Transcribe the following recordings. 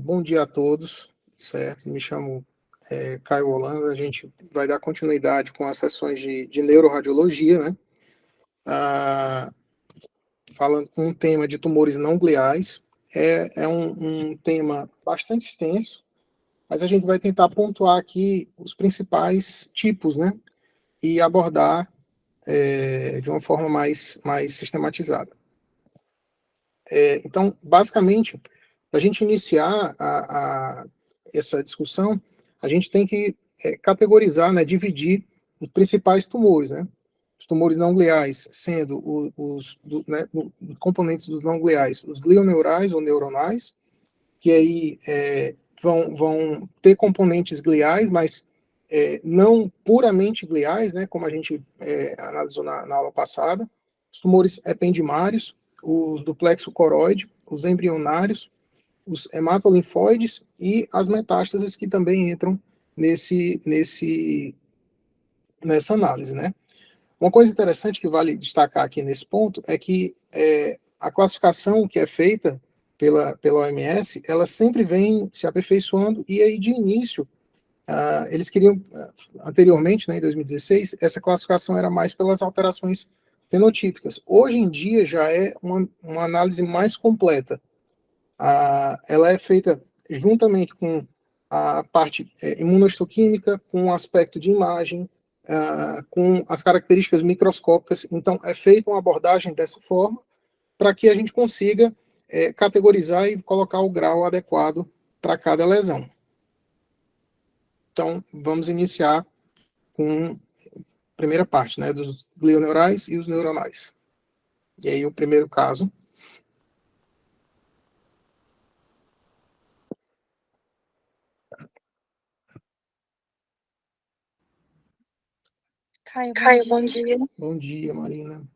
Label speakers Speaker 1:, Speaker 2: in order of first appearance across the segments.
Speaker 1: Bom dia a todos, certo? Me chamo Caio Holanda. A gente vai dar continuidade com as sessões de neuroradiologia, né? Falando com um tema de tumores não gliais. É um tema bastante extenso, mas a gente vai tentar pontuar aqui os principais tipos, né? E abordar de uma forma mais sistematizada. Então, basicamente, para a gente iniciar essa discussão, a gente tem que categorizar, né, dividir os principais tumores, né? Os tumores não gliais, sendo os componentes dos não gliais, os glioneurais ou neuronais, que aí vão ter componentes gliais, mas não puramente gliais, né, como a gente analisou na aula passada. Os tumores ependimários, os do plexo coroide, os embrionários, os hematolinfóides e as metástases que também entram nessa análise, né? Uma coisa interessante que vale destacar aqui nesse ponto é que a classificação que é feita pela OMS, ela sempre vem se aperfeiçoando, e aí de início, eles queriam, anteriormente, né, em 2016, essa classificação era mais pelas alterações fenotípicas. Hoje em dia já é uma análise mais completa. Ela é feita juntamente com a parte imunohistoquímica, com o aspecto de imagem, com as características microscópicas. Então, é feita uma abordagem dessa forma para que a gente consiga categorizar e colocar o grau adequado para cada lesão. Então, vamos iniciar com a primeira parte, né, dos glioneurais e os neuronais. E aí, o primeiro caso.
Speaker 2: Caio, bom dia.
Speaker 1: Bom dia, Marina.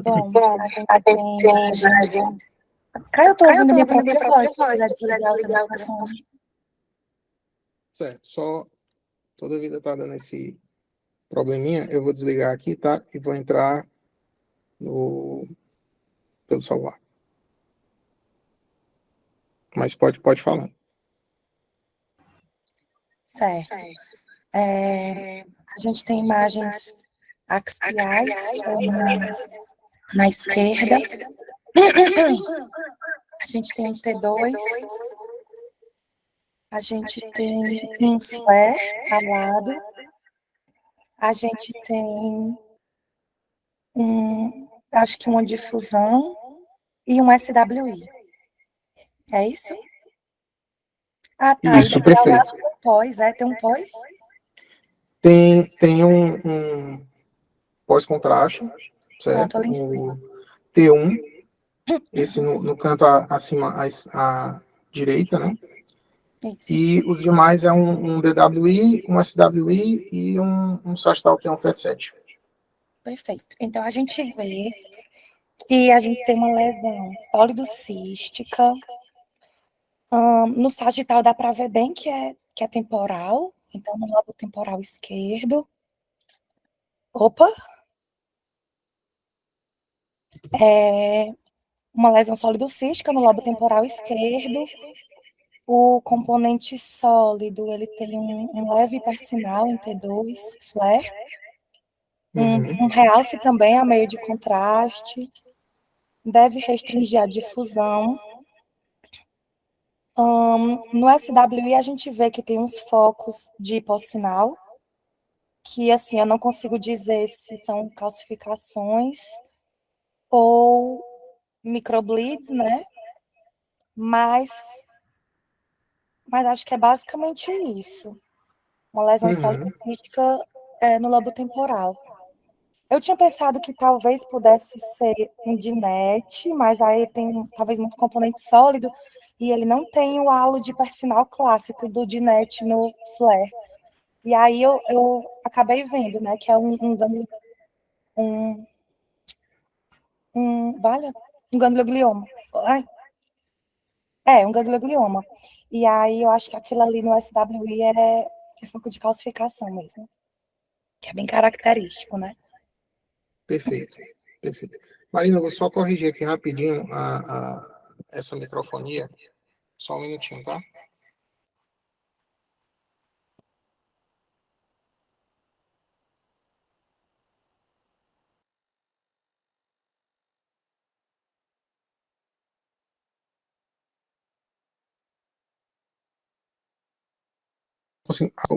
Speaker 2: Bom, a gente tem imagens. Caio, eu tô ouvindo minha própria voz, se quiser desligar o telefone.
Speaker 1: Certo, só toda vida tá dando esse probleminha, eu vou desligar aqui, tá? E vou entrar pelo celular. Mas pode falar.
Speaker 2: Certo. A gente tem imagens axiais na esquerda. A gente tem um T2. A gente tem um flare ao lado. A gente tem acho que uma difusão e um SWI. É isso? Ah, tá.
Speaker 1: Isso, perfeito.
Speaker 2: Pós, tem um pós?
Speaker 1: Tem um pós-contraste, certo?
Speaker 2: Pronto, ali em
Speaker 1: O
Speaker 2: cima.
Speaker 1: T1, esse no canto acima à direita, né?
Speaker 2: Isso.
Speaker 1: E os demais é um DWI, um SWI e um Sastal, que é um FET7.
Speaker 2: Perfeito. Então, a gente vê que a gente tem uma lesão sólido-cística. No sagital dá para ver bem que é temporal. Então, no lobo temporal esquerdo. Opa! Uma lesão sólido-cística no lobo temporal esquerdo. O componente sólido, ele tem um leve hipersinal em T2, flare. Um realce também a meio de contraste. Deve restringir a difusão. No SWI, a gente vê que tem uns focos de hipossinal, que, assim, eu não consigo dizer se são calcificações ou microbleeds, né? Mas acho que é basicamente isso. Uma lesão sólido-cística no lobo temporal. Eu tinha pensado que talvez pudesse ser um DINET, mas aí tem talvez muito componente sólido e ele não tem o halo de hipersinal clássico do DINET no flare. E aí eu acabei vendo, né, que é um ganglioma. Um ganglioma. E aí eu acho que aquilo ali no SWI é foco de calcificação mesmo, que é bem característico, né?
Speaker 1: Perfeito. Marina, vou só corrigir aqui rapidinho essa microfonia. Só um minutinho, tá?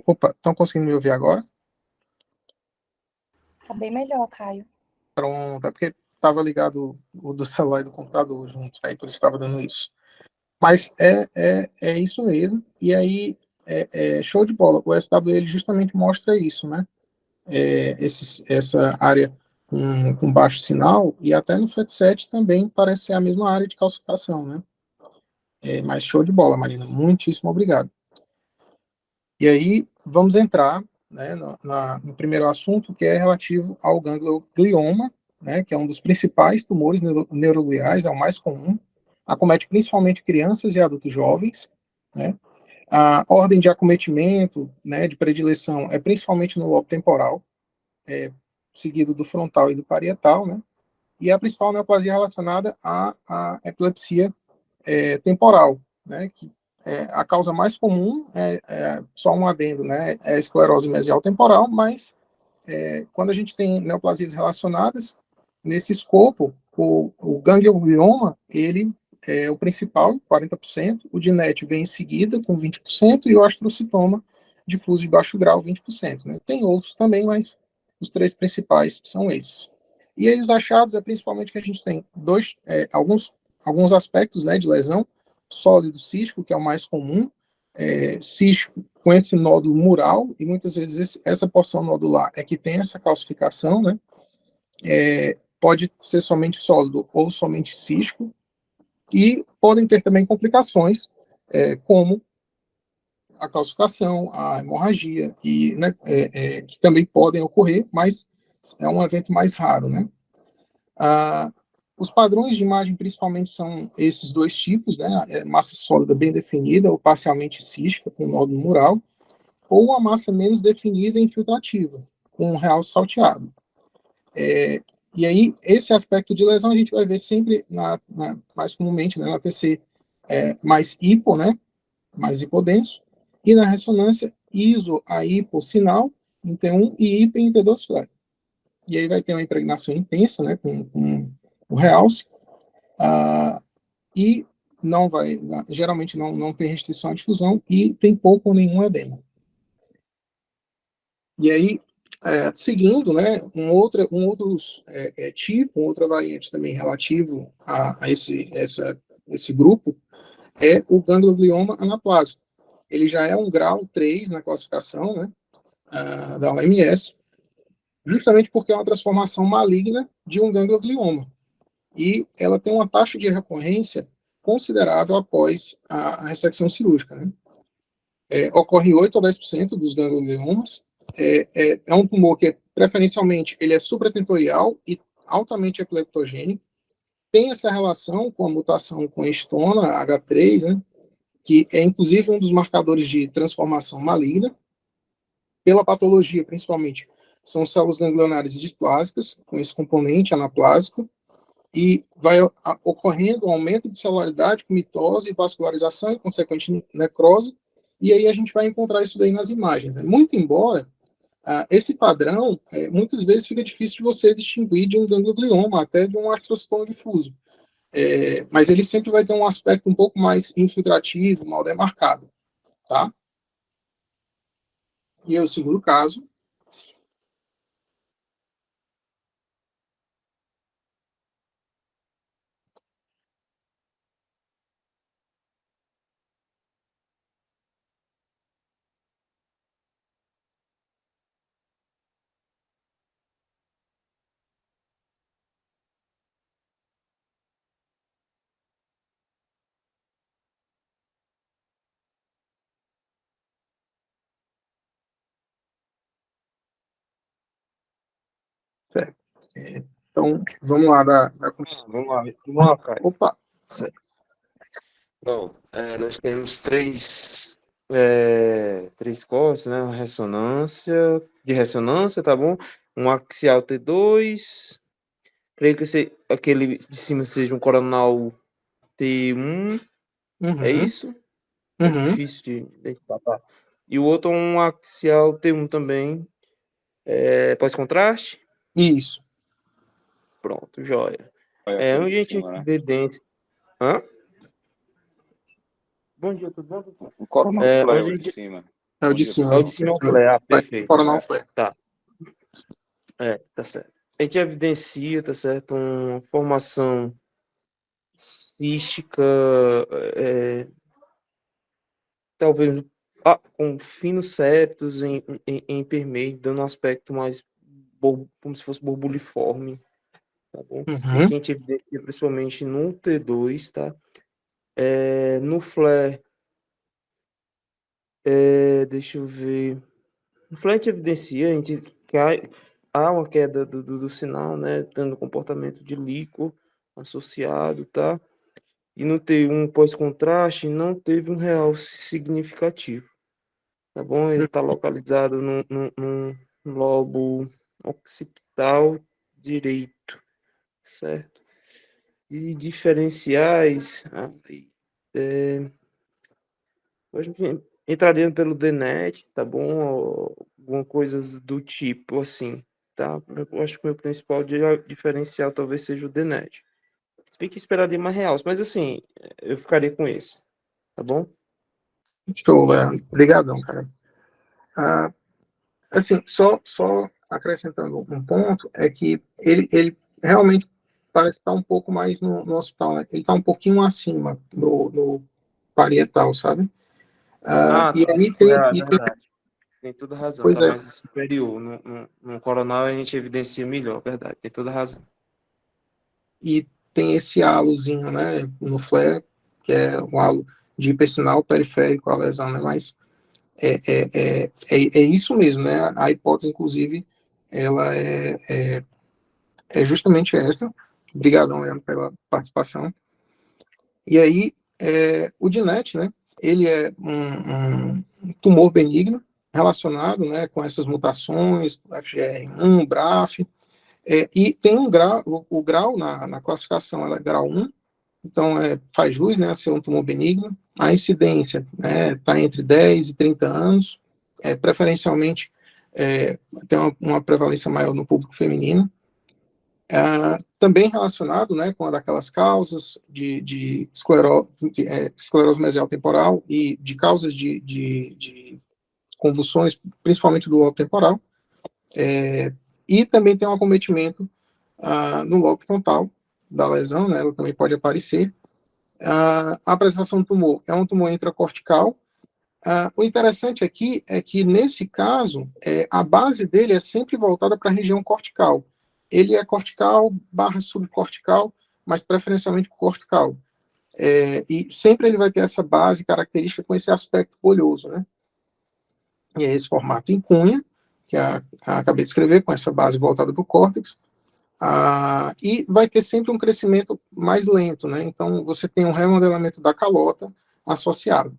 Speaker 1: Opa, estão conseguindo me ouvir agora?
Speaker 2: Tá bem melhor, Caio.
Speaker 1: Pronto, é porque estava ligado o do celular e do computador juntos, aí por isso estava dando isso. Mas é isso mesmo, e aí show de bola. O SW ele justamente mostra isso, né? Essa área com baixo sinal, e até no FET7 também parece ser a mesma área de calcificação, né? Mas show de bola, Marina, muitíssimo obrigado. E aí, vamos entrar, né, no primeiro assunto, que é relativo ao ganglioma, né, que é um dos principais tumores neurogliais, é o mais comum, acomete principalmente crianças e adultos jovens, né. A ordem de acometimento, né, de predileção é principalmente no lobo temporal, seguido do frontal e do parietal, né, e a principal neoplasia relacionada à epilepsia temporal, né, que a causa mais comum só um adendo, né, é a esclerose mesial temporal, mas quando a gente tem neoplasias relacionadas, nesse escopo, o ganglioma, ele é o principal, 40%, o DINET vem em seguida, com 20%, e o astrocitoma difuso de baixo grau, 20%. Né? Tem outros também, mas os três principais são esses. E aí os achados é principalmente que a gente tem alguns aspectos, né, de lesão, sólido cístico, que é o mais comum, cístico com esse nódulo mural, e muitas vezes essa porção nodular é que tem essa calcificação, né? Pode ser somente sólido ou somente cístico, e podem ter também complicações, como a calcificação, a hemorragia, e, né, que também podem ocorrer, mas é um evento mais raro, né? Ah, os padrões de imagem principalmente são esses dois tipos, né? Massa sólida bem definida ou parcialmente cística, com nódulo mural, ou a massa menos definida e infiltrativa, com um realce salteado. E aí, esse aspecto de lesão a gente vai ver sempre, mais comumente, né, na TC mais hipo, né, mais hipodenso, e na ressonância iso a hipossinal em T1 e hiper em T2 flare. E aí vai ter uma impregnação intensa, né, com o realce, e não vai, geralmente não tem restrição à difusão e tem pouco ou nenhum edema. E aí, seguindo, né, outra variante também relativo a esse grupo é o ganglioma anaplásico. Ele já é um grau 3 na classificação, né, da OMS, justamente porque é uma transformação maligna de um ganglioma. E ela tem uma taxa de recorrência considerável após a ressecção cirúrgica, né? Ocorre em 8 a 10% dos gangliomas. É um tumor que, preferencialmente, ele é supratentorial e altamente epileptogênico. Tem essa relação com a mutação com estona H3, né, que é inclusive um dos marcadores de transformação maligna. Pela patologia, principalmente, são células ganglionares displásicas, com esse componente anaplásico, e vai ocorrendo um aumento de celularidade, com mitose, vascularização e consequente necrose, e aí a gente vai encontrar isso daí nas imagens. Né? Muito embora esse padrão, muitas vezes fica difícil de você distinguir de um ganglioma, até de um astrocitoma difuso. Mas ele sempre vai ter um aspecto um pouco mais infiltrativo, mal demarcado, tá? E aí, o segundo caso, certo. Então, vamos lá.
Speaker 3: Vamos lá, Caio.
Speaker 1: Opa,
Speaker 3: Certo. Bom, nós temos três cortes, né? Uma de ressonância, tá bom? Um axial T2, creio que aquele de cima seja um coronal T1, É isso? É
Speaker 1: Uhum.
Speaker 3: difícil de identificar, tá. E o outro é um axial T1 também, pós-contraste?
Speaker 1: Isso.
Speaker 3: Pronto, joia.
Speaker 4: Olha aquele
Speaker 3: Onde
Speaker 4: de
Speaker 3: a gente
Speaker 4: cima, né?
Speaker 3: evidencia... Hã? Bom dia, tudo bom, doutor?
Speaker 4: O coronal flare,
Speaker 3: Onde
Speaker 4: o
Speaker 3: a
Speaker 4: de
Speaker 3: gente...
Speaker 4: cima.
Speaker 1: É o
Speaker 4: Bom
Speaker 1: de
Speaker 4: dia,
Speaker 1: cima.
Speaker 3: É o
Speaker 4: professor.
Speaker 3: de cima é o flare, perfeito.
Speaker 1: Coronal flare.
Speaker 3: Tá, tá certo. A gente evidencia, tá certo, uma formação cística, talvez com finos septos em permeio, dando um aspecto mais como se fosse borbuliforme, tá bom? E
Speaker 1: Uhum.
Speaker 3: que a gente evidencia principalmente no T2, tá? No flare, deixa eu ver. No flare a gente evidencia que há uma queda do sinal, né? Tendo comportamento de líquor associado, tá? E no T1 pós-contraste não teve um realce significativo, tá bom? Ele está localizado no lobo occipital direito, certo? E diferenciais, hoje entraria pelo DNET, tá bom? Ou alguma coisa do tipo assim, tá? Eu acho que o meu principal diferencial talvez seja o DNET. Se bem que esperaria mais realce, mas assim, eu ficaria com esse, tá bom?
Speaker 1: Show, Leandro. Obrigadão, cara. Ah, assim, só acrescentando um ponto, é que ele realmente parece estar um pouco mais no hospital, né? Ele está um pouquinho acima no parietal, sabe? E
Speaker 3: Tá.
Speaker 1: aí
Speaker 3: Verdade. Tem toda razão,
Speaker 1: pois
Speaker 3: tá
Speaker 1: é,
Speaker 3: mais superior. No coronal a gente evidencia melhor, verdade, tem toda razão.
Speaker 1: e tem esse halozinho, né, no flare, que é um halo de hipersinal periférico à lesão, né? Mas é isso mesmo, né? A hipótese, inclusive, ela é justamente essa. Obrigadão, Leandro, pela participação. E aí, o DINET, né, ele é um tumor benigno relacionado, né, com essas mutações, FGR1, BRAF, e tem um grau, o grau na classificação ela é grau 1, então faz jus, né, a ser um tumor benigno. A incidência está entre 10 e 30 anos, preferencialmente tem uma prevalência maior no público feminino. Também relacionado, né, com uma daquelas causas de esclerose mesial temporal e de causas de convulsões, principalmente do lobo temporal, e também tem um acometimento no lobo frontal da lesão, né, ela também pode aparecer. A apresentação do tumor é um tumor intracortical. O interessante aqui é que, nesse caso, a base dele é sempre voltada para a região cortical. Ele é cortical barra subcortical, mas preferencialmente cortical. E sempre ele vai ter essa base característica com esse aspecto bolhoso, né? E é esse formato em cunha, que acabei de escrever, com essa base voltada para o córtex, e vai ter sempre um crescimento mais lento, né? Então, você tem um remodelamento da calota associado.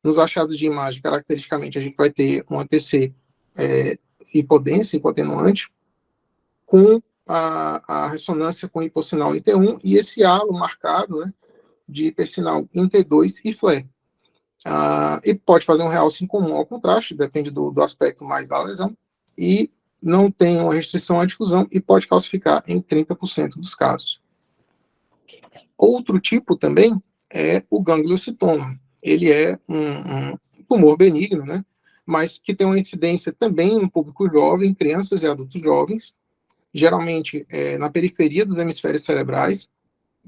Speaker 1: Nos achados de imagem, caracteristicamente, a gente vai ter um ATC hipodense, hipotenuante, com a ressonância com hipossinal em T1 e esse halo marcado, né, de hipersinal em T2 e flare. E pode fazer um realce incomum ao contraste, depende do aspecto mais da lesão, e não tem uma restrição à difusão e pode calcificar em 30% dos casos. Outro tipo também é o gangliocitoma. Ele é um tumor benigno, né? Mas que tem uma incidência também no público jovem, crianças e adultos jovens, geralmente na periferia dos hemisférios cerebrais,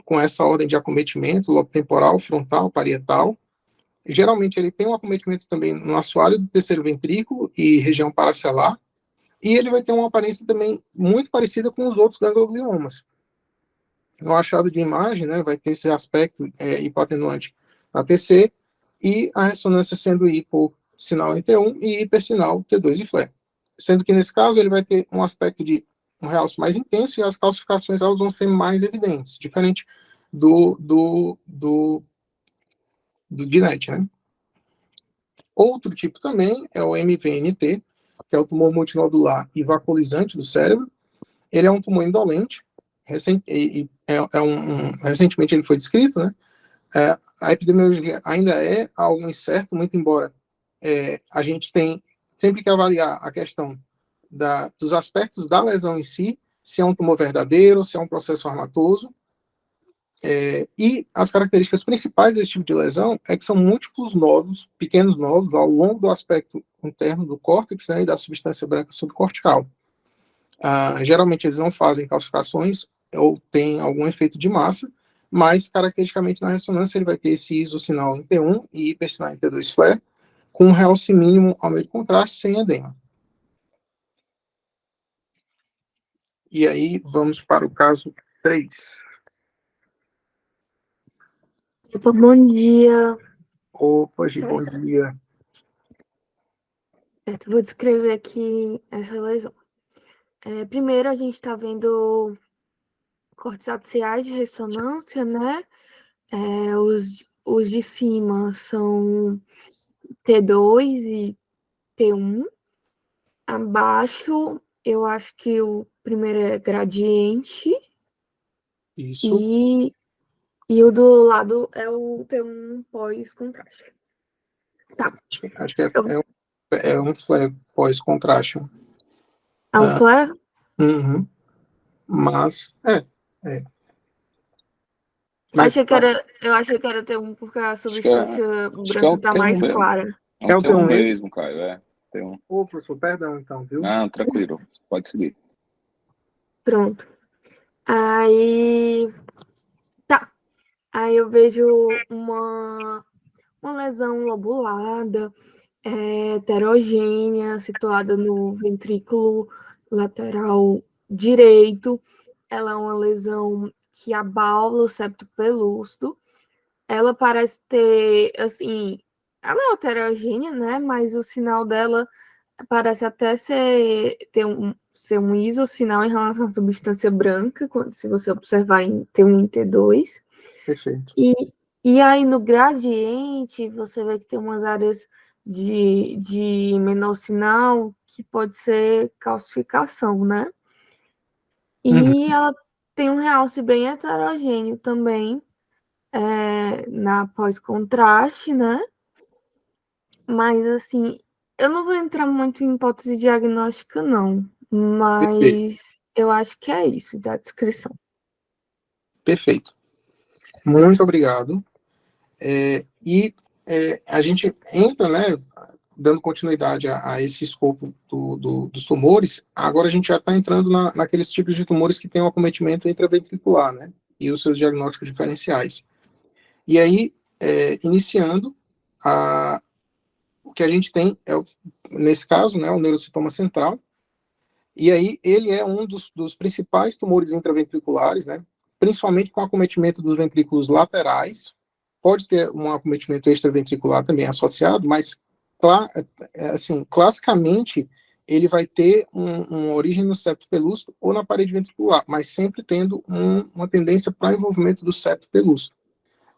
Speaker 1: com essa ordem de acometimento, lobo temporal, frontal, parietal. Geralmente ele tem um acometimento também no assoalho do terceiro ventrículo e região paracelar, e ele vai ter uma aparência também muito parecida com os outros gangliomas. No achado de imagem, né, vai ter esse aspecto hipotenuante ATC e a ressonância sendo hipossinal em T1 e hipersinal T2 e flare. Sendo que nesse caso ele vai ter um aspecto de um realce mais intenso e as calcificações elas vão ser mais evidentes, diferente do DINET, né? Outro tipo também é o MVNT, que é o tumor multinodular e vaculizante do cérebro. Ele é um tumor indolente, recentemente ele foi descrito, né? A epidemiologia ainda é algo incerto, muito embora a gente tem sempre que avaliar a questão dos aspectos da lesão em si, se é um tumor verdadeiro, se é um processo armatoso, e as características principais desse tipo de lesão é que são múltiplos nódulos, pequenos nódulos, ao longo do aspecto interno do córtex, né, e da substância branca subcortical. Geralmente eles não fazem calcificações ou têm algum efeito de massa, mas caracteristicamente na ressonância ele vai ter esse isosinal em T1 e hipersinal em T2 flare, com um realce mínimo ao meio de contraste, sem edema. E aí vamos para o caso 3.
Speaker 4: Opa, bom dia.
Speaker 1: Opa, Gi, bom dia.
Speaker 4: Vou descrever aqui essa lesão. Primeiro, a gente está vendo cortes axiais de ressonância, né? Os de cima são T2 e T1. Abaixo, eu acho que o primeiro é gradiente.
Speaker 1: Isso.
Speaker 4: E o do lado é o T1 pós-contraste. Tá.
Speaker 1: Acho que é um flare pós-contraste.
Speaker 4: É um flare?
Speaker 1: Uhum. Mas, Mas,
Speaker 4: eu achei que era T1 porque a
Speaker 5: Acho que é
Speaker 4: substância
Speaker 5: o
Speaker 4: branca tá
Speaker 5: T1
Speaker 4: mais
Speaker 5: mesmo.
Speaker 4: clara.
Speaker 5: É
Speaker 1: o
Speaker 5: o T1
Speaker 1: T1
Speaker 5: mesmo, Caio. T1.
Speaker 1: Ô, professor, perdão então, viu?
Speaker 5: Não, tranquilo. Pode seguir.
Speaker 4: Pronto. Aí. Tá. Aí eu vejo uma lesão lobulada, heterogênea, situada no ventrículo lateral direito. Ela é uma lesão que abala o septo pelúcido. Ela parece ter, assim, ela é heterogênea, né? Mas o sinal dela parece até ser um isosinal em relação à substância branca, se você observar em T1 e T2.
Speaker 1: Perfeito.
Speaker 4: E aí no gradiente, você vê que tem umas áreas de menor sinal que pode ser calcificação, né? E ela tem um realce bem heterogêneo também, na pós-contraste, né? Mas, assim, eu não vou entrar muito em hipótese diagnóstica, não. Mas eu acho que é isso da descrição.
Speaker 1: Perfeito. Muito obrigado. A gente entra, né, dando continuidade a esse escopo dos tumores. Agora a gente já está entrando naqueles tipos de tumores que têm um acometimento intraventricular, né, e os seus diagnósticos diferenciais. E aí, iniciando, o que a gente tem nesse caso, né, o neurocitoma central. E aí ele é um dos principais tumores intraventriculares, né, principalmente com acometimento dos ventrículos laterais. Pode ter um acometimento extraventricular também associado, mas assim, classicamente ele vai ter uma origem no septo pelúcido ou na parede ventricular, mas sempre tendo uma tendência para envolvimento do septo pelúcido.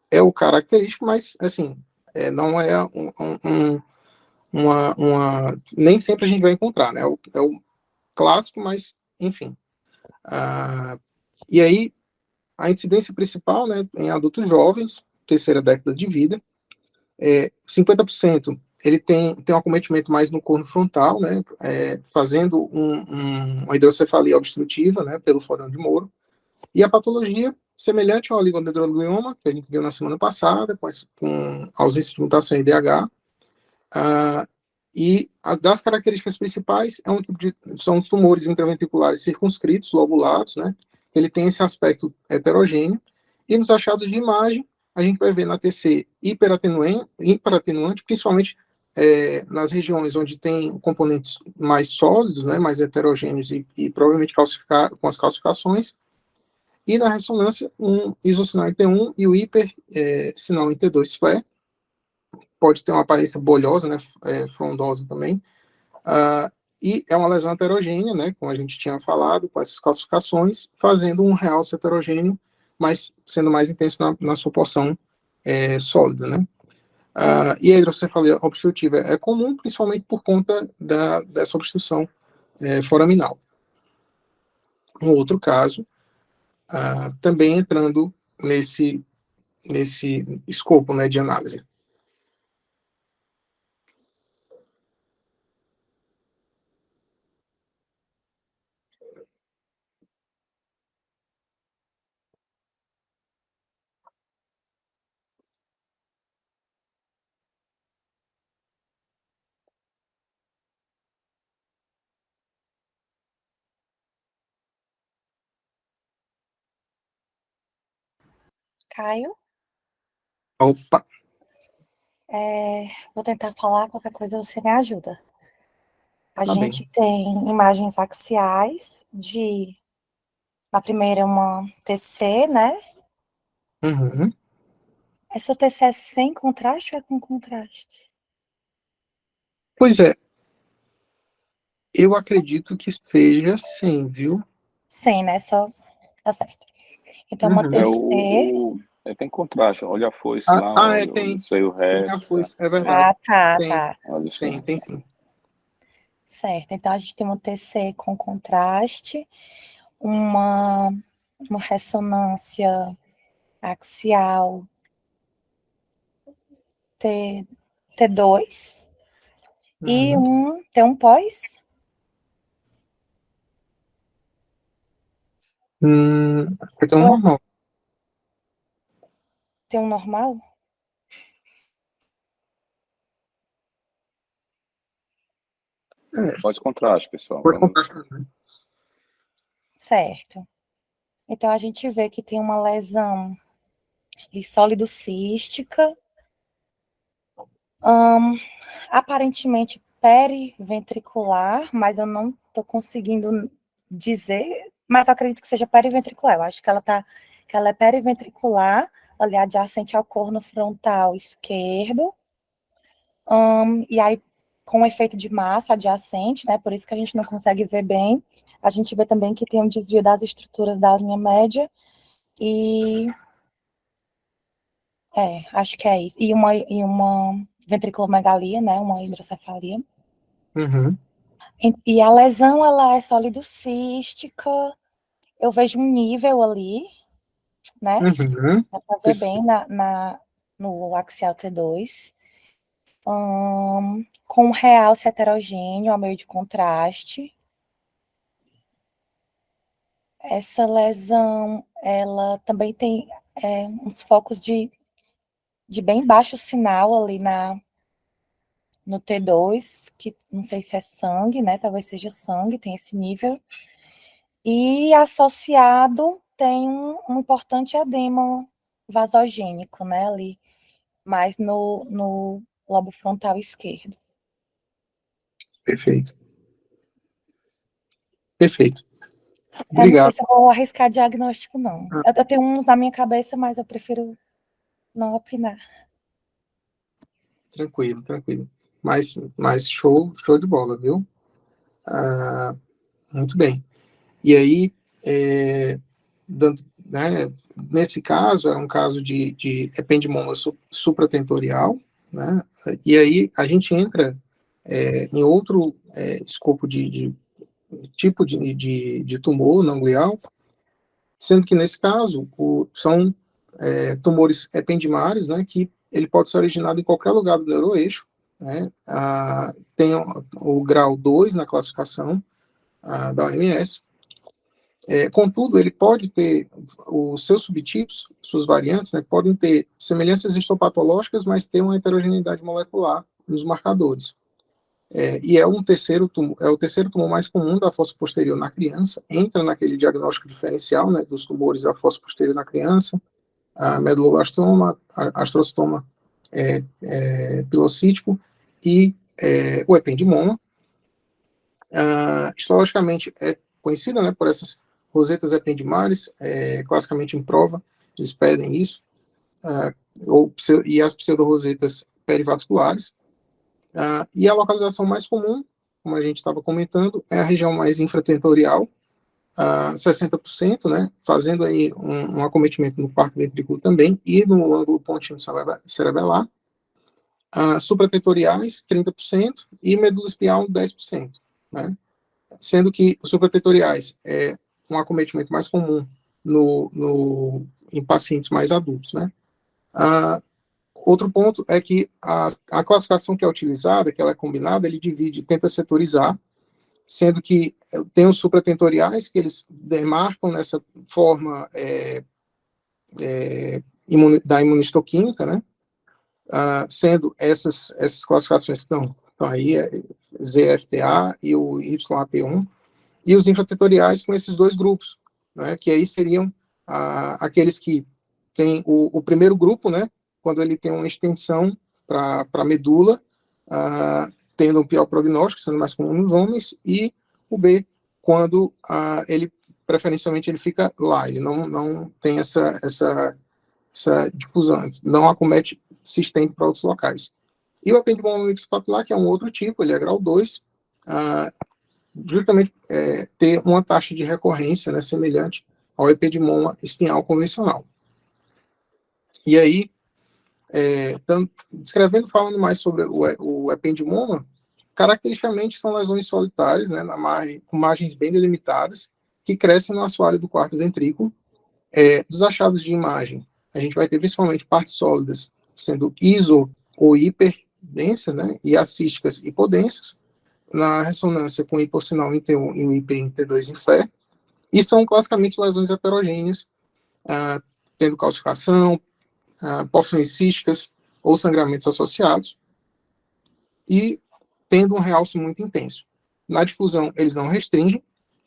Speaker 1: É o característico, mas assim, não é nem sempre a gente vai encontrar, né? É o clássico, mas enfim. E aí a incidência principal, né, em adultos jovens, terceira década de vida, 50% ele tem um acometimento mais no corno frontal, né, fazendo uma hidrocefalia obstrutiva, né, pelo fórão de Moro, e a patologia semelhante ao oligodendroglioma, que a gente viu na semana passada, com ausência de mutação em IDH, e das características principais são os tumores intraventriculares circunscritos, lobulados, né, ele tem esse aspecto heterogêneo, e nos achados de imagem, a gente vai ver na TC hiperatenuante, principalmente nas regiões onde tem componentes mais sólidos, né, mais heterogêneos e provavelmente com as calcificações, e na ressonância, um isosinal em T1 e o hipersinal em T2 flare, pode ter uma aparência bolhosa, né, frondosa também, e é uma lesão heterogênea, né, como a gente tinha falado, com essas calcificações, fazendo um realce heterogêneo, mas sendo mais intenso na sua porção sólida, né. E a hidrocefalia obstrutiva é comum, principalmente por conta dessa obstrução foraminal. Um outro caso, também entrando nesse nesse escopo, né, de análise.
Speaker 2: Caio,
Speaker 1: Opa,
Speaker 2: vou tentar falar, qualquer coisa você me ajuda. A
Speaker 1: tá bem.
Speaker 2: gente tem imagens axiais na primeira uma TC, né?
Speaker 1: Uhum.
Speaker 2: Essa TC é sem contraste ou é com contraste?
Speaker 1: Pois é, eu acredito que seja sim, viu?
Speaker 2: Sem, né? Só tá certo. Então, uma
Speaker 1: Uhum.
Speaker 2: TC.
Speaker 5: Tem contraste. Olha a foice lá, olha
Speaker 1: Tem.
Speaker 5: isso aí o
Speaker 1: Tem a
Speaker 5: resto, tá?
Speaker 1: foice, é verdade.
Speaker 2: Ah, tá,
Speaker 1: Tem,
Speaker 2: tá.
Speaker 5: Olha isso aí.
Speaker 1: tem sim.
Speaker 2: Certo. Então, a gente tem uma TC com contraste, uma ressonância axial T2 e
Speaker 1: Uhum.
Speaker 2: tem um pós.
Speaker 1: Vai ter um normal.
Speaker 2: Tem um normal?
Speaker 5: Pode contraste, pessoal.
Speaker 1: Pode
Speaker 5: Vamos.
Speaker 1: comprar também.
Speaker 2: Certo. Então, a gente vê que tem uma lesão de sólido cística, aparentemente periventricular, mas eu não estou conseguindo dizer, mas eu acredito que seja periventricular. Eu acho que que ela é periventricular, ali adjacente ao corno frontal esquerdo, e aí com efeito de massa adjacente, né? Por isso que a gente não consegue ver bem. A gente vê também que tem um desvio das estruturas da linha média e acho que é isso. E uma ventriculomegalia, né? Uma hidrocefalia.
Speaker 1: Uhum.
Speaker 2: E a lesão, ela é sólido-cística. Eu vejo um nível ali, né?
Speaker 1: Uhum.
Speaker 2: Dá para ver bem no axial T2. Com um realce heterogêneo ao meio de contraste. Essa lesão, ela também tem uns focos de bem baixo sinal ali no T2, que não sei se é sangue, né? Talvez seja sangue, tem esse nível. E associado tem um importante edema vasogênico, né? Ali, mais no lobo frontal esquerdo.
Speaker 1: Perfeito. Perfeito.
Speaker 2: Eu não sei
Speaker 1: Obrigado.
Speaker 2: se eu vou arriscar diagnóstico, não. Eu tenho uns na minha cabeça, mas eu prefiro não opinar.
Speaker 1: Tranquilo, tranquilo. Mas show de bola, viu? Muito bem. E aí, né, nesse caso, é um caso de ependimoma supratentorial, né? E aí a gente entra em outro escopo de tipo de tumor não glial, sendo que nesse caso são tumores ependimários, né, que ele pode ser originado em qualquer lugar do neuroeixo, né, tem o grau 2 na classificação da OMS. Contudo, ele pode ter os seus subtipos, suas variantes, né, podem ter semelhanças histopatológicas, mas ter uma heterogeneidade molecular nos marcadores. E é o terceiro tumor mais comum da fossa posterior na criança, entra naquele diagnóstico diferencial, né, dos tumores da fossa posterior na criança, a meduloblastoma, astrocitoma pilocítico e o ependimoma. Histologicamente é conhecida, né, por essas rosetas ependimares, classicamente em prova, eles pedem isso, e as pseudorosetas perivasculares. E a localização mais comum, como a gente estava comentando, é a região mais infratentorial, 60%, né, fazendo aí um acometimento no quarto ventrículo também, e no ângulo pontinho cerebelar, supratentoriais, 30%, e medula espial, 10%, né, sendo que os supratentoriais é um acometimento mais comum em pacientes mais adultos, né, Outro ponto é que a classificação que é utilizada, que ela é combinada, ele tenta setorizar, sendo que tem os supratentoriais, que eles demarcam nessa forma da imunistoquímica, né? Sendo essas classificações que estão aí, ZFTA e o YAP1, e os infratentoriais com esses dois grupos, né? Que aí seriam aqueles que têm o primeiro grupo, né? Quando ele tem uma extensão para a medula, tendo um pior prognóstico, sendo mais comum nos homens, e o B, quando ele, preferencialmente, ele fica lá, ele não tem essa difusão, não acomete, se estende para outros locais. E o ependimoma mixopapilar, que é um outro tipo, ele é grau 2, justamente ter uma taxa de recorrência, né, semelhante ao ependimoma espinhal convencional. E aí, falando mais sobre o ependimoma, caracteristicamente são lesões solitárias, né, com margens bem delimitadas, que crescem no assoalho do quarto ventrículo. Dos achados de imagem, a gente vai ter principalmente partes sólidas, sendo iso ou hiperdensas, né, e acísticas hipodensas, na ressonância com hipossinal em T1 e o IP em T2 em Fé, e são classicamente lesões heterogêneas, tendo calcificação, porções císticas ou sangramentos associados, e tendo um realce muito intenso. Na difusão, eles não restringem,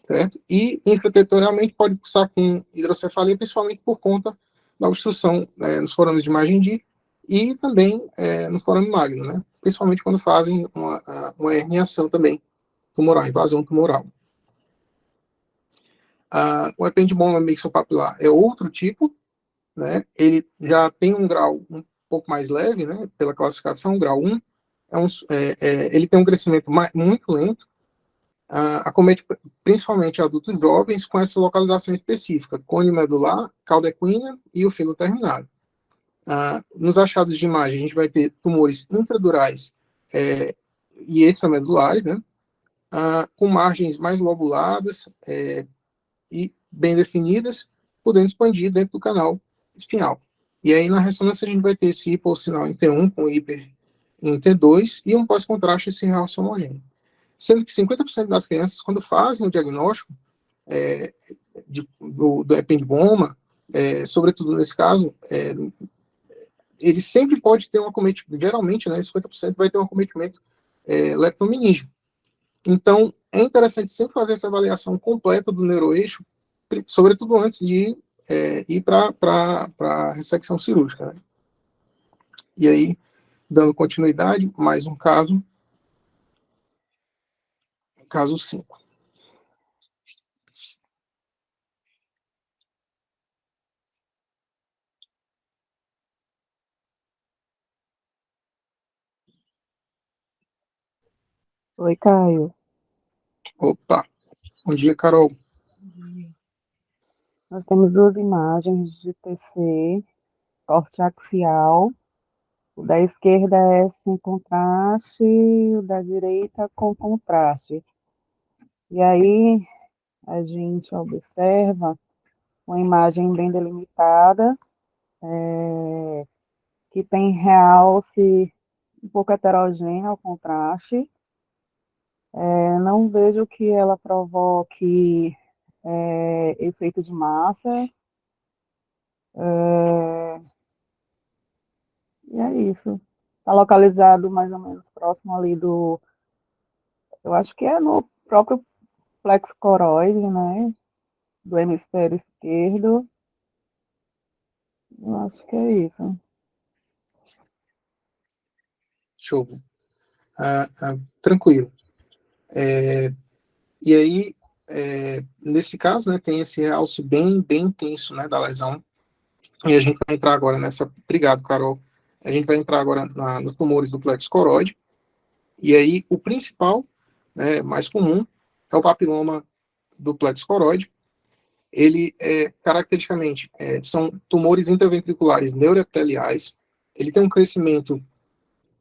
Speaker 1: certo? E infratentorialmente pode cursar com hidrocefalia, principalmente por conta da obstrução nos forames de margem D e também no forame magno, né? Principalmente quando fazem uma herniação também tumoral, invasão tumoral. O ependimoma mixopapilar é outro tipo, né? Ele já tem um grau um pouco mais leve, né? Pela classificação, grau 1. Ele tem um crescimento muito lento, acomete principalmente adultos jovens com essa localização específica, cone medular, cauda equina e o filo terminado. Nos achados de imagem, a gente vai ter tumores intradurais e extramedulares, né? Com margens mais lobuladas e bem definidas, podendo expandir dentro do canal espinhal. E aí, na ressonância, a gente vai ter esse hipossinal em T1 com hiper em T2 e um pós-contraste esse realce homogêneo. Sendo que 50% das crianças, quando fazem o diagnóstico do ependimoma, sobretudo nesse caso, ele sempre pode ter um acometimento, geralmente, né, 50% vai ter um acometimento leptomeníngeo. Então, é interessante sempre fazer essa avaliação completa do neuroeixo, sobretudo antes de ir para a ressecção cirúrgica, né? E aí, dando continuidade, mais um caso, caso 5.
Speaker 6: Oi, Caio.
Speaker 1: Opa, bom dia, Carol.
Speaker 6: Nós temos duas imagens de TC, corte axial. O da esquerda é sem contraste, o da direita com contraste. E aí a gente observa uma imagem bem delimitada, que tem realce um pouco heterogêneo ao contraste. Não vejo que ela provoque efeito de massa. E é isso. Está localizado mais ou menos próximo ali eu acho que é no próprio plexo coroide, né? Do hemisfério esquerdo. Eu acho que é isso.
Speaker 1: Show. Tranquilo. E aí, nesse caso, né, tem esse realce bem intenso, né, da lesão. E a gente vai entrar agora nessa... Obrigado, Carol. A gente vai entrar agora nos tumores do plexo coroide. E aí, o principal, né, mais comum, é o papiloma do plexo coroide. Ele, caracteristicamente, são tumores intraventriculares neuroepiteliais. Ele tem um crescimento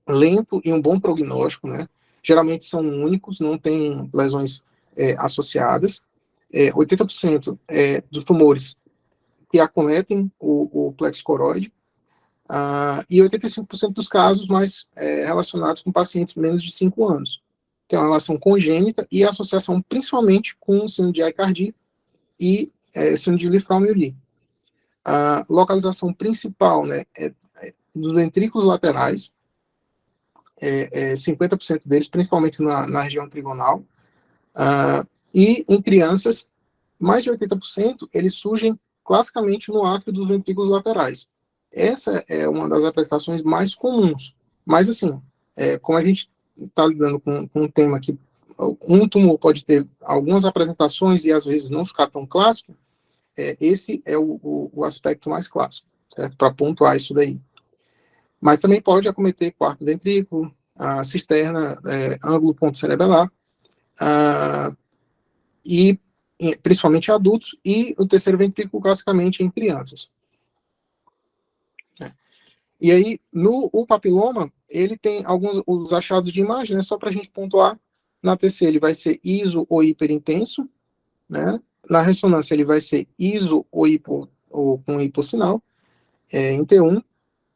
Speaker 1: lento e um bom prognóstico, né? Geralmente são únicos, não tem lesões associadas. 80% dos tumores que acometem o plexo coroide. e 85% dos casos mais relacionados com pacientes menos de 5 anos. Tem uma relação congênita e associação principalmente com síndrome de Aicardi e síndrome de Li-Fraumeni. A localização principal, né, dos ventrículos laterais, 50% deles, principalmente na região trigonal, e em crianças, mais de 80% eles surgem classicamente no átrio dos ventrículos laterais. Essa é uma das apresentações mais comuns, mas assim, como a gente está lidando com um tema que um tumor pode ter algumas apresentações e às vezes não ficar tão clássico, esse é o aspecto mais clássico, certo? Para pontuar isso daí. Mas também pode acometer quarto ventrículo, a cisterna, ângulo ponto cerebelar, e principalmente em adultos, e o terceiro ventrículo classicamente em crianças. E aí, o papiloma, ele tem alguns os achados de imagem, né, só para a gente pontuar. Na TC ele vai ser iso ou hiperintenso, né? Na ressonância ele vai ser iso ou com hipossinal, em T1,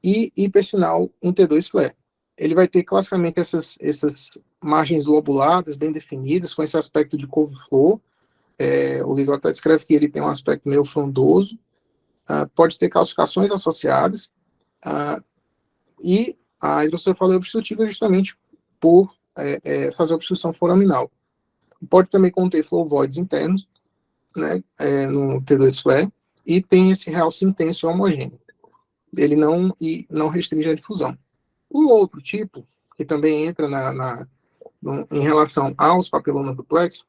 Speaker 1: e hipersinal em T2 flare. Ele vai ter classicamente essas margens lobuladas, bem definidas, com esse aspecto de couve-flor. O livro até descreve que ele tem um aspecto meio frondoso, pode ter calcificações associadas, e a hidrocefalia obstrutiva é justamente por fazer obstrução foraminal. Pode também conter flow voids internos, né, no T2 flare, e tem esse realce intenso e homogêneo. Ele não restringe a difusão. Um outro tipo, que também entra em relação aos papilomas duplexo,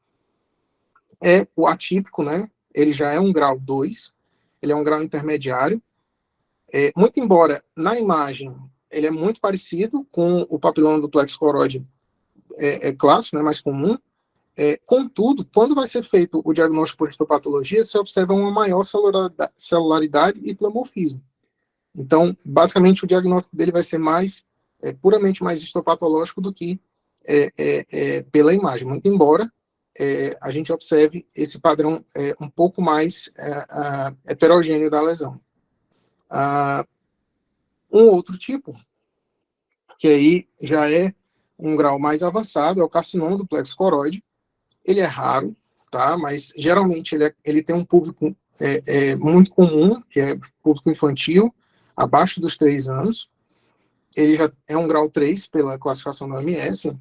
Speaker 1: é o atípico, né? Ele já é um grau 2, ele é um grau intermediário. Muito embora na imagem ele é muito parecido com o papiloma duplexo coroide clássico, né, mais comum. Contudo, quando vai ser feito o diagnóstico por histopatologia, se observa uma maior celularidade e pleomorfismo. Então, basicamente, o diagnóstico dele vai ser puramente mais histopatológico do que pela imagem, muito embora a gente observe esse padrão um pouco mais heterogêneo da lesão. Um outro tipo, que aí já é um grau mais avançado, é o carcinoma do plexo coroide. Ele é raro, tá? Mas geralmente ele tem um público muito comum, que é público infantil, abaixo dos 3 anos. Ele já é um grau 3 pela classificação da OMS,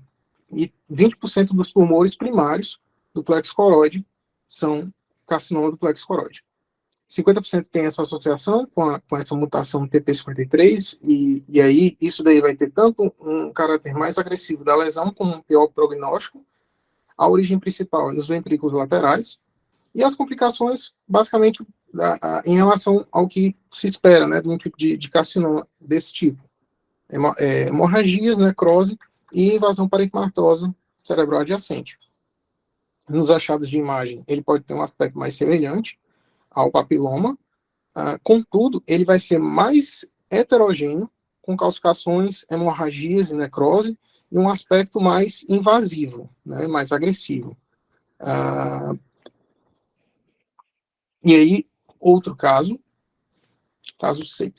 Speaker 1: e 20% dos tumores primários do plexo coroide são carcinoma do plexo coroide. 50% tem essa associação com essa mutação TP53, e aí isso daí vai ter tanto um caráter mais agressivo da lesão, como um pior prognóstico. A origem principal é nos ventrículos laterais, e as complicações, basicamente, em relação ao que se espera, né, de um tipo de carcinoma desse tipo. Hemorragias, necrose e invasão parenquimatosa cerebral adjacente. Nos achados de imagem, ele pode ter um aspecto mais semelhante ao papiloma, contudo, ele vai ser mais heterogêneo, com calcificações, hemorragias e necrose, e um aspecto mais invasivo, né, mais agressivo. E aí, outro caso 6.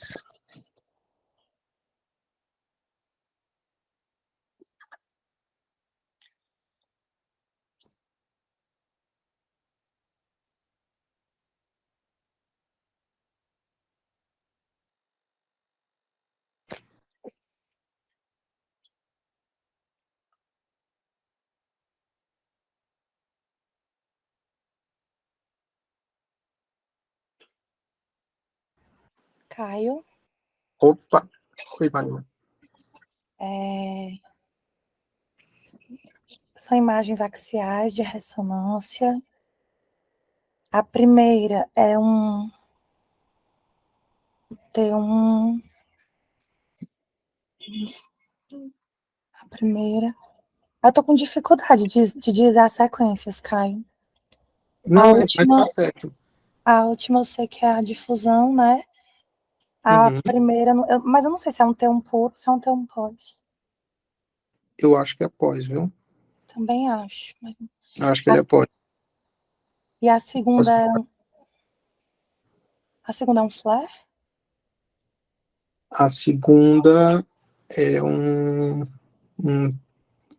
Speaker 2: Caio.
Speaker 1: Opa! Oi, Marina.
Speaker 2: São imagens axiais de ressonância. A primeira é a primeira. Eu tô com dificuldade de dizer as sequências, Caio.
Speaker 1: Não, mas tá certo.
Speaker 2: A última eu sei que é a difusão, né? A primeira, mas eu não sei se é um T1 puro, se é um T1 pós.
Speaker 1: Eu acho que é pós, viu?
Speaker 2: Também acho. Mas...
Speaker 1: Eu acho que ele é pós.
Speaker 2: E a segunda é um flare?
Speaker 1: A segunda é um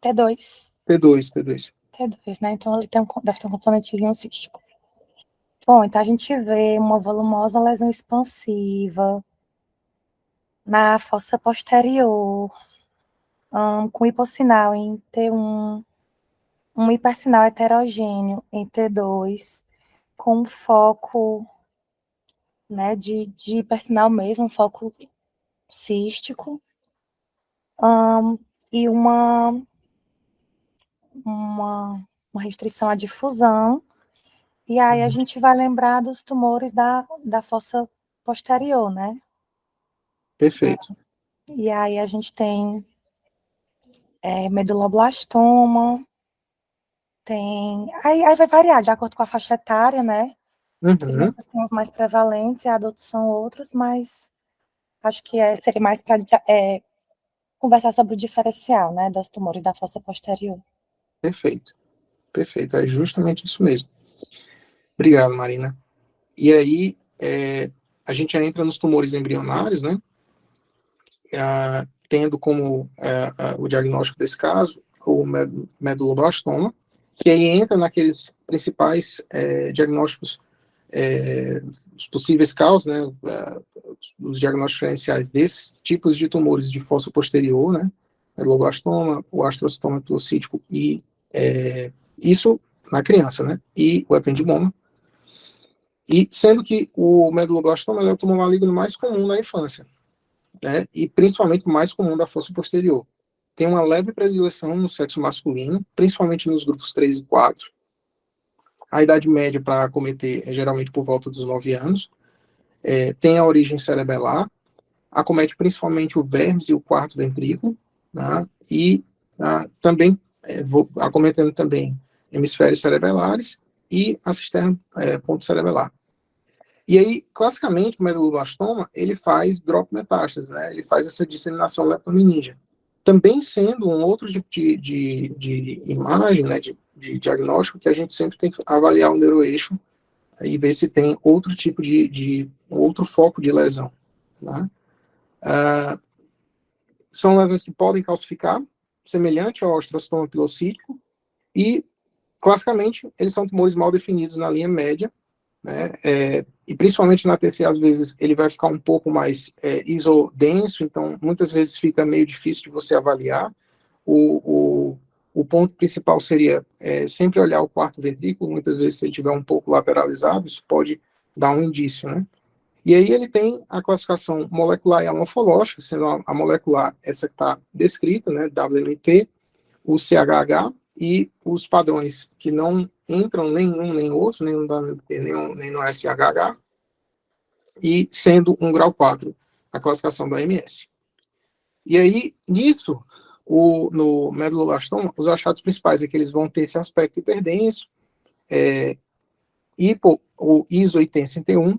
Speaker 2: T2.
Speaker 1: T2,
Speaker 2: né? Então ele deve ter um componente cístico. Bom, então a gente vê uma volumosa lesão expansiva na fossa posterior, com hipossinal em T1, um hipersinal heterogêneo em T2, com foco, né, de hipersinal mesmo, um foco cístico, e uma restrição à difusão. E aí a gente vai lembrar dos tumores da fossa posterior, né?
Speaker 1: Perfeito.
Speaker 2: E aí a gente tem meduloblastoma, aí vai variar de acordo com a faixa etária, né? Crianças têm os mais prevalentes e adultos são outros, mas acho que seria mais para conversar sobre o diferencial, né, dos tumores da fossa posterior.
Speaker 1: Perfeito. É justamente isso mesmo. Obrigado, Marina. E aí, a gente já entra nos tumores embrionários, né? Tendo como o diagnóstico desse caso o meduloblastoma, que aí entra naqueles principais diagnósticos, os possíveis causas, né? Os diagnósticos diferenciais desses tipos de tumores de fossa posterior, né? Meduloblastoma, o astrocitoma pilocítico e isso na criança, né? E o ependimoma. E sendo que o meduloblastoma é o tumor maligno mais comum na infância, né? E principalmente o mais comum da fossa posterior. Tem uma leve predileção no sexo masculino, principalmente nos grupos 3 e 4. A idade média para acometer é geralmente por volta dos 9 anos. Tem a origem cerebelar, acomete principalmente o vermes e o quarto ventrículo, né? E também acometendo também hemisférios cerebelares e a cisterna pontocerebelar. E aí, classicamente, o meduloblastoma, ele faz drop metástase, né? Ele faz essa disseminação leptomeníngea. Também sendo um outro tipo de imagem, né, de diagnóstico, que a gente sempre tem que avaliar o neuroeixo e ver se tem outro tipo outro foco de lesão, né? São lesões que podem calcificar, semelhante ao astrocitoma pilocítico, e, classicamente, eles são tumores mal definidos na linha média, né? E principalmente na TC, às vezes, ele vai ficar um pouco mais isodenso, então muitas vezes fica meio difícil de você avaliar. O ponto principal seria sempre olhar o quarto ventrículo, muitas vezes se ele estiver um pouco lateralizado, isso pode dar um indício, né? E aí ele tem a classificação molecular e a morfológica, sendo a molecular essa que está descrita, né, WMT, o CHH, e os padrões que não entram nenhum nem outro, nem no WMT, nem no SHH, e sendo um grau 4 a classificação da MS. E aí, nisso, no meduloblastoma, os achados principais é que eles vão ter esse aspecto hiperdenso, ou iso-intenso em T1,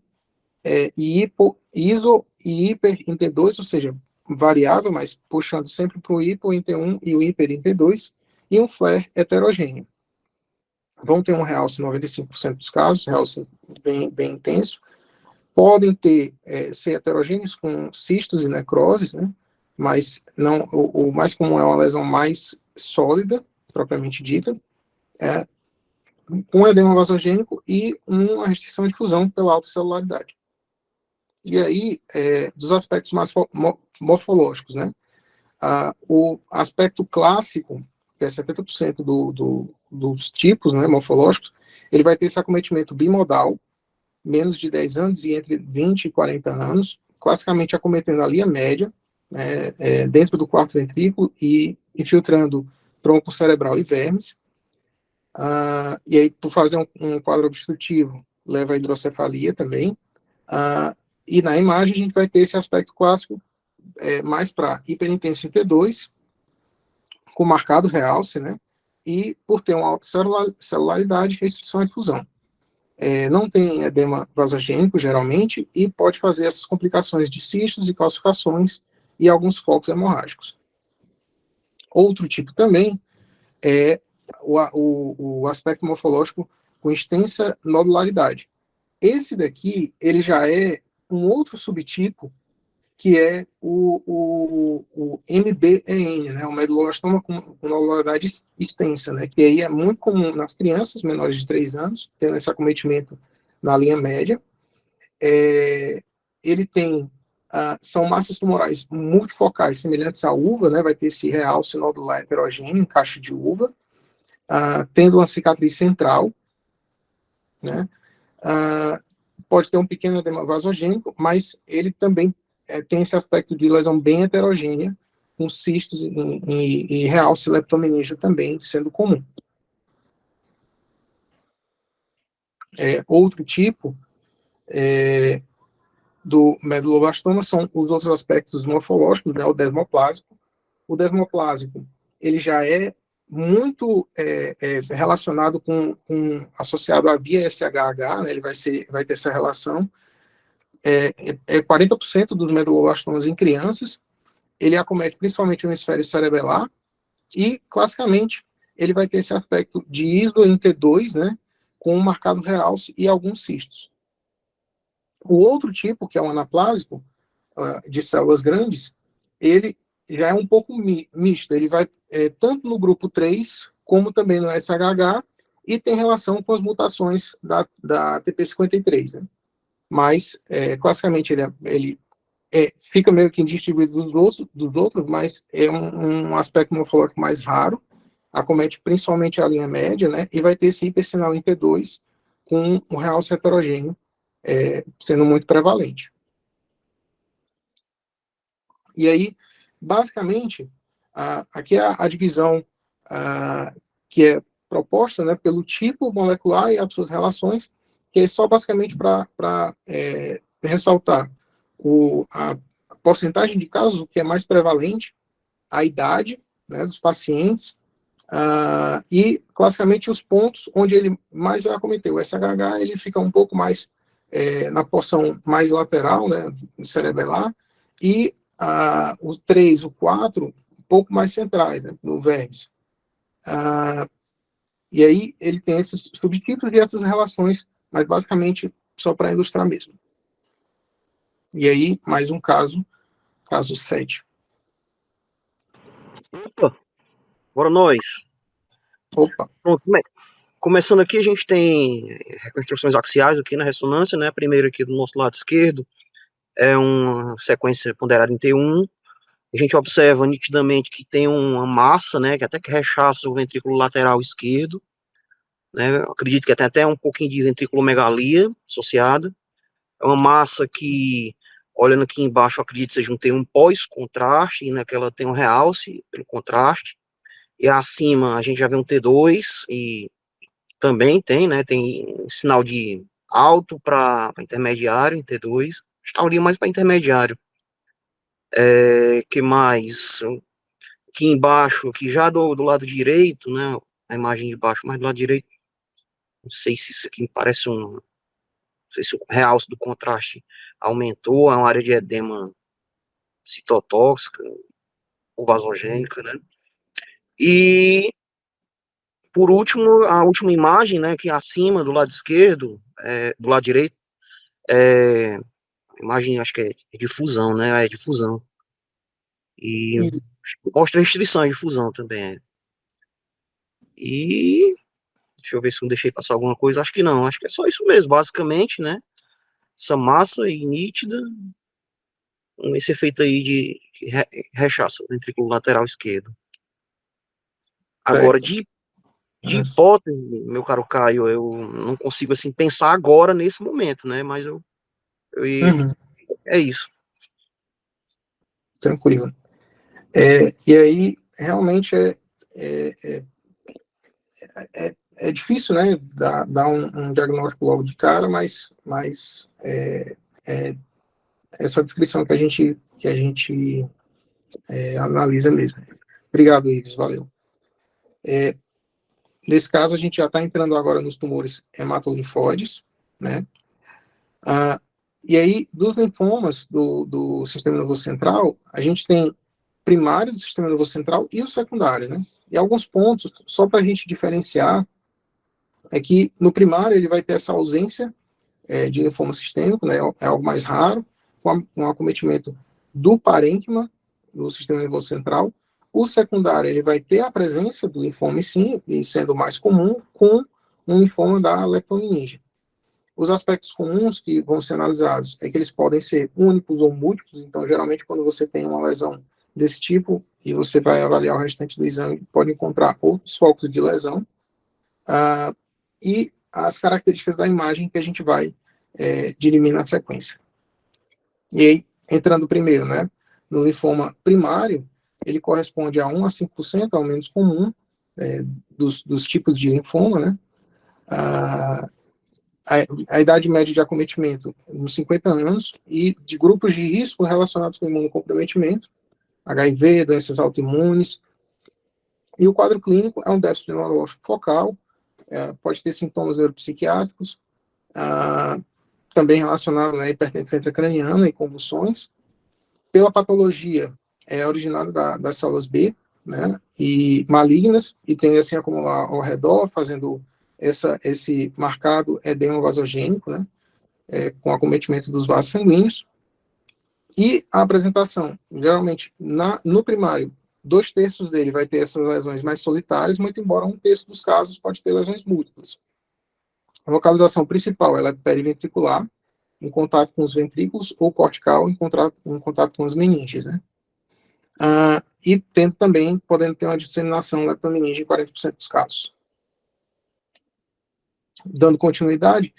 Speaker 1: iso e hiper em T2, ou seja, variável, mas puxando sempre para o hipo em T1 e o hiper em T2, e um flare heterogêneo. Vão ter um realce em 95% dos casos, realce bem intenso. Podem ser heterogêneos com cistos e necroses, né? Mas não, o mais comum é uma lesão mais sólida, propriamente dita, com edema vasogênico e uma restrição de difusão pela alta celularidade. E aí, dos aspectos mais morfológicos, né? O aspecto clássico, que é 70% dos tipos, né, morfológicos, ele vai ter esse acometimento bimodal, menos de 10 anos e entre 20 e 40 anos, classicamente acometendo a linha média, né, dentro do quarto ventrículo e infiltrando tronco cerebral e vermes. E aí, por fazer um quadro obstrutivo, leva a hidrocefalia também. E na imagem a gente vai ter esse aspecto clássico mais para hiperintenso em T2, com marcado realce, né? E por ter uma alta celularidade, restrição à difusão. Não tem edema vasogênico, geralmente, e pode fazer essas complicações de cistos e calcificações e alguns focos hemorrágicos. Outro tipo também é o aspecto morfológico com extensa nodularidade. Esse daqui, ele já é um outro subtipo que é o MBEN, né, o meduloblastoma com nodularidade extensa, né, que aí é muito comum nas crianças menores de 3 anos, tendo esse acometimento na linha média. Ele tem, são massas tumorais multifocais semelhantes à uva, né, vai ter esse realce nodular heterogêneo, em cacho de uva, tendo uma cicatriz central, né, pode ter um pequeno edema vasogênico, mas ele também tem esse aspecto de lesão bem heterogênea, com cistos e realce leptomeníngeo também sendo comum. Outro tipo do meduloblastoma são os outros aspectos morfológicos, né, o desmoplásico. O desmoplásico, ele já é muito relacionado associado à via SHH, né, ele vai ter essa relação. 40% dos meduloblastomas em crianças, ele acomete principalmente o hemisfério cerebelar, e, classicamente, ele vai ter esse aspecto de islo em T2, né, com um marcado realce e alguns cistos. O outro tipo, que é o anaplásico, de células grandes, ele já é um pouco misto, ele vai tanto no grupo 3, como também no SHH, e tem relação com as mutações da TP53, né? Mas, classicamente, ele fica meio que indistinguível dos outros, mas é um aspecto morfológico mais raro, acomete principalmente a linha média, né, e vai ter esse hipersinal em T2 com um realce heterogêneo sendo muito prevalente. E aí, basicamente, aqui é a divisão que é proposta, né, pelo tipo molecular e as suas relações, que é só basicamente para ressaltar a porcentagem de casos, o que é mais prevalente, a idade, né, dos pacientes, e, classicamente, os pontos onde ele mais vai acometer. O SHH, ele fica um pouco mais na porção mais lateral, né, cerebelar, e o 3, o 4, um pouco mais centrais, né, no vermes. E aí ele tem esses subtipos e essas relações, mas basicamente só para ilustrar mesmo. E aí, mais um caso 7.
Speaker 7: Opa, bora nós.
Speaker 1: Opa.
Speaker 7: Pronto, começando aqui, a gente tem reconstruções axiais aqui na ressonância, né? A primeira aqui do nosso lado esquerdo é uma sequência ponderada em T1. A gente observa nitidamente que tem uma massa, né? Que até que rechaça o ventrículo lateral esquerdo, né? Eu acredito que tem até um pouquinho de ventriculomegalia associada. É uma massa que, olhando aqui embaixo, eu acredito que seja um T1 pós-contraste, né? Que ela tem um realce pelo contraste. E acima a gente já vê um T2 e também tem, né? Tem um sinal de alto para intermediário em T2. Está ali mais para intermediário. Que mais? Aqui embaixo, aqui já do lado direito, né? A imagem de baixo, mas do lado direito. Não sei se isso aqui me parece não sei se o realce do contraste aumentou, é uma área de edema citotóxica ou vasogênica, né? E por último, a última imagem, né, que acima, do lado esquerdo, do lado direito, imagem, acho que é de fusão, né, é de fusão. E mostra restrições de fusão também. E, deixa eu ver se não deixei passar alguma coisa, acho que não, acho que é só isso mesmo, basicamente, né, essa massa aí nítida, esse efeito aí de rechaço ventrículo lateral esquerdo. Agora, de hipótese, meu caro Caio, eu não consigo, assim, pensar agora nesse momento, né, mas é isso.
Speaker 1: Tranquilo. E aí, realmente, é difícil, né, dar um diagnóstico logo de cara, mas essa descrição que a gente analisa mesmo. Obrigado, Ives, valeu. Nesse caso, a gente já está entrando agora nos tumores hematolinfóides, né? E aí, dos linfomas do sistema nervoso central, a gente tem primário do sistema nervoso central e o secundário, né? E alguns pontos, só para a gente diferenciar, é que no primário ele vai ter essa ausência de linfoma sistêmico, né? É algo mais raro, com um acometimento do parênquima, do sistema nervoso central. O secundário, ele vai ter a presença do linfoma, sim, e sendo mais comum, com um linfoma da leptomeninge. Os aspectos comuns que vão ser analisados é que eles podem ser únicos ou múltiplos, então, geralmente, quando você tem uma lesão desse tipo, e você vai avaliar o restante do exame, pode encontrar outros focos de lesão, e as características da imagem que a gente vai dirimir na sequência. E aí, entrando primeiro, né, no linfoma primário, ele corresponde a 1 a 5%, ao menos comum, dos tipos de linfoma, né? A idade média de acometimento, uns 50 anos, e de grupos de risco relacionados com imunocomprometimento, HIV, doenças autoimunes, e o quadro clínico é um déficit neurológico focal, pode ter sintomas neuropsiquiátricos, também relacionado à hipertensão intracraniana e convulsões. Pela patologia, é originário das células B, né, e malignas, e tende a se acumular ao redor, fazendo esse marcado edema vasogênico, né, com acometimento dos vasos sanguíneos. E a apresentação, geralmente, no primário, 2/3 dele vai ter essas lesões mais solitárias, muito embora 1/3 dos casos pode ter lesões múltiplas. A localização principal, ela é periventricular, em contato com os ventrículos, ou cortical, em contato com as meninges, né? E podendo ter uma disseminação leptomeninge em 40% dos casos. Dando continuidade,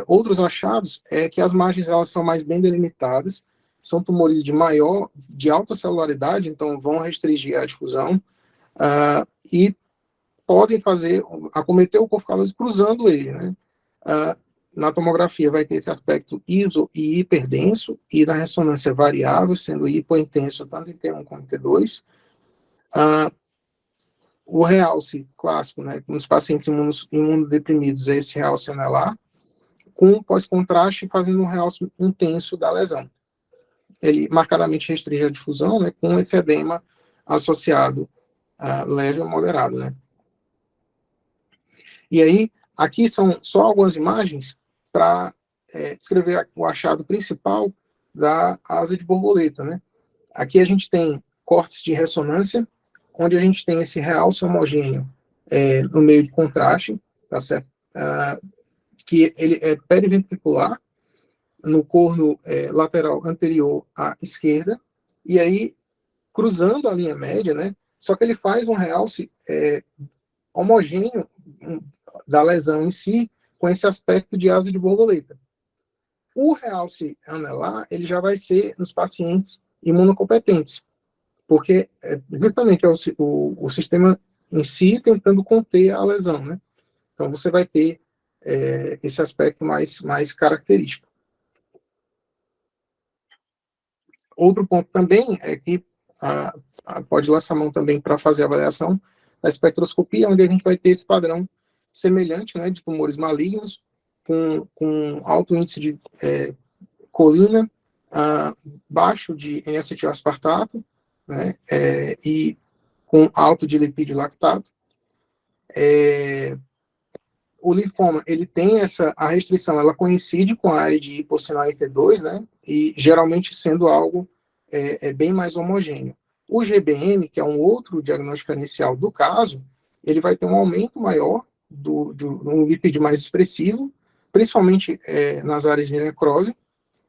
Speaker 1: outros achados é que as margens elas são mais bem delimitadas, são tumores de alta celularidade, então vão restringir a difusão, e podem acometer o corpo caloso cruzando ele, né? Na tomografia vai ter esse aspecto iso e hiperdenso, e na ressonância variável, sendo hipointenso tanto em T1 como em T2. O realce clássico, né, nos pacientes imunodeprimidos, é esse realce anelar, com pós-contraste fazendo um realce intenso da lesão. Ele marcadamente restringe a difusão, né, com edema associado leve ou moderado, né. E aí, aqui são só algumas imagens para descrever o achado principal da asa de borboleta, né. Aqui a gente tem cortes de ressonância, onde a gente tem esse realce homogêneo no meio de contraste, tá certo? Que ele é periventricular, no corno lateral anterior à esquerda, e aí, cruzando a linha média, né? Só que ele faz um realce homogêneo da lesão em si, com esse aspecto de asa de borboleta. O realce anelar, ele já vai ser nos pacientes imunocompetentes, porque justamente é o sistema em si tentando conter a lesão, né? Então você vai ter esse aspecto mais característico. Outro ponto também é que pode lançar a mão também para fazer a avaliação da espectroscopia, onde a gente vai ter esse padrão semelhante, né, de tumores malignos, com alto índice de colina, baixo de N-acetilaspartato, né, e com alto de lipídio lactato. O linfoma, ele tem a restrição, ela coincide com a área de hipossinal T2, né, e geralmente sendo algo bem mais homogêneo. O GBM, que é um outro diagnóstico inicial do caso, ele vai ter um aumento maior um lipídio mais expressivo, principalmente nas áreas de necrose,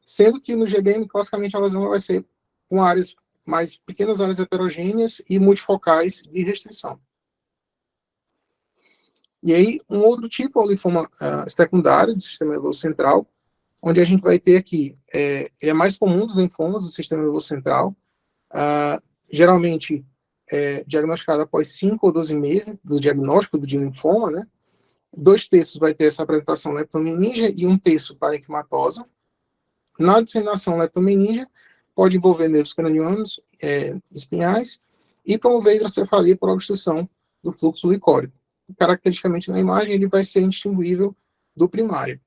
Speaker 1: sendo que no GBM, classicamente, a lesão vai ser com pequenas áreas heterogêneas e multifocais de restrição. E aí, um outro tipo é o linfoma secundário do sistema nervoso central, onde a gente vai ter aqui, ele é mais comum dos linfomas do sistema nervoso central, geralmente diagnosticado após 5 ou 12 meses do diagnóstico de linfoma, né? 2/3 vai ter essa apresentação leptomeningia e 1/3 parenquimatosa. Na disseminação leptomeningia, pode envolver nervos cranianos, espinhais, e promover hidrocefalia por obstrução do fluxo licórico. Caracteristicamente, na imagem, ele vai ser indistinguível do primário.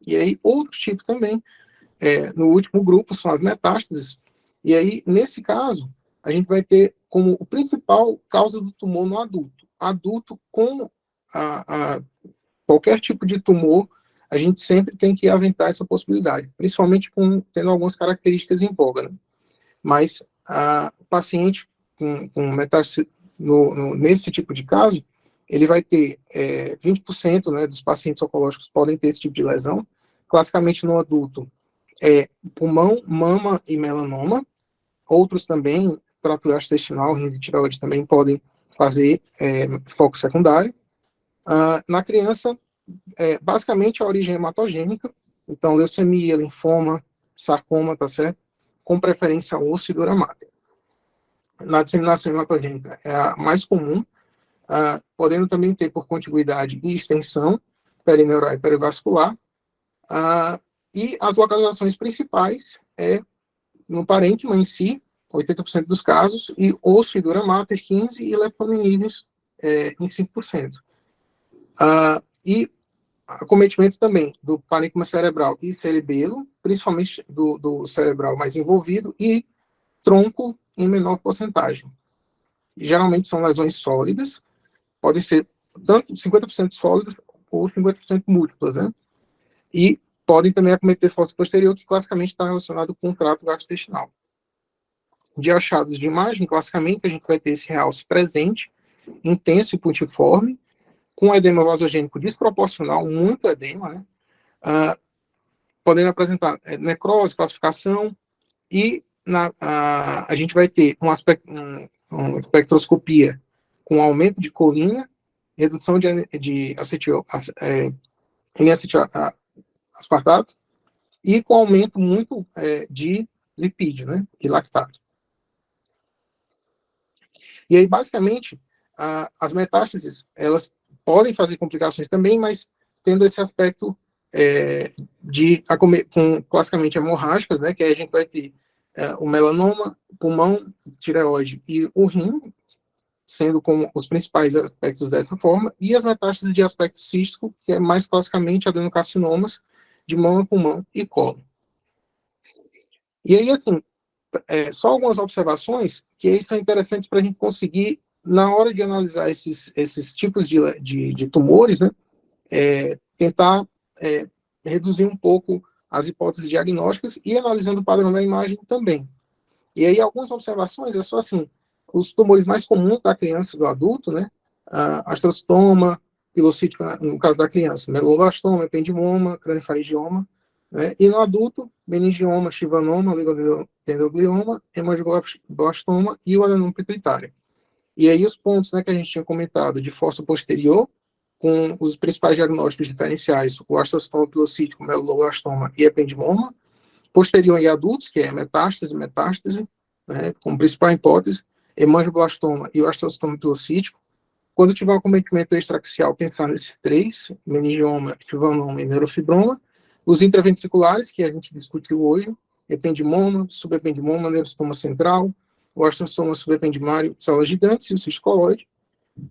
Speaker 1: E aí, outro tipo também, no último grupo, são as metástases. E aí, nesse caso, a gente vai ter como o principal causa do tumor no adulto. Adulto com qualquer tipo de tumor, a gente sempre tem que aventar essa possibilidade, principalmente tendo algumas características em voga, né? mas o paciente com metástase nesse tipo de caso, ele vai ter 20%, né, dos pacientes oncológicos podem ter esse tipo de lesão. Classicamente, no adulto, pulmão, mama e melanoma. Outros também, trato gastrointestinal, rim e tireoide também podem fazer foco secundário. Na criança, basicamente a origem hematogênica, então leucemia, linfoma, sarcoma, tá certo? Com preferência osso e dura magra. Na disseminação hematogênica é a mais comum, podendo também ter por contiguidade e extensão perineural e perivascular, e as localizações principais no parênquima em si, 80% dos casos, e osso e dura mater, 15%, e leptomenídeos em 5%. E acometimento também do parênquima cerebral e cerebelo, principalmente do cerebral mais envolvido, e tronco em menor porcentagem. Geralmente são lesões sólidas, podem ser tanto 50% sólidas ou 50% múltiplas, né? E podem também acometer fóssil posterior, que classicamente está relacionado com o trato gastrointestinal. De achados de imagem, classicamente a gente vai ter esse realce presente, intenso e puntiforme, com edema vasogênico desproporcional, muito edema, né? Podendo apresentar necrose, classificação, e a gente vai ter uma espectroscopia com aumento de colina, redução de aspartato, e com aumento muito de lipídio, né, e lactato. E aí, basicamente, as metástases, elas podem fazer complicações também, mas tendo esse aspecto classicamente hemorrágicas, né, que aí a gente vai ter o melanoma, o pulmão, tireoide e o rim, sendo como os principais aspectos dessa forma, e as metástases de aspecto cístico, que é mais classicamente adenocarcinomas de mama, pulmão e colo. E aí, assim, só algumas observações que aí são interessantes para a gente conseguir, na hora de analisar esses tipos de tumores, né, tentar reduzir um pouco as hipóteses diagnósticas e analisando o padrão da imagem também. E aí, algumas observações, é só assim, os tumores mais comuns da criança e do adulto, né, astrocitoma, pilocítico, no caso da criança, meloblastoma, ependimoma, craniofaringioma, né, e no adulto, meningioma, chivanoma, oligodendroglioma, hemangioblastoma e o adenoma pituitário. E aí os pontos, né, que a gente tinha comentado de fossa posterior, com os principais diagnósticos diferenciais, o astrocitoma pilocítico, meloblastoma e ependimoma, posterior em adultos, que é metástase, né, como principal hipótese, hemangioblastoma e o astrocitoma pilocítico. Quando tiver um acometimento extraaxial, pensar nesses três, meningioma, chivanoma e neurofibroma. Os intraventriculares, que a gente discutiu hoje, ependimoma, subependimoma, neurocitoma central, o astrocitoma subependimário, células gigantes e o cisticoloide.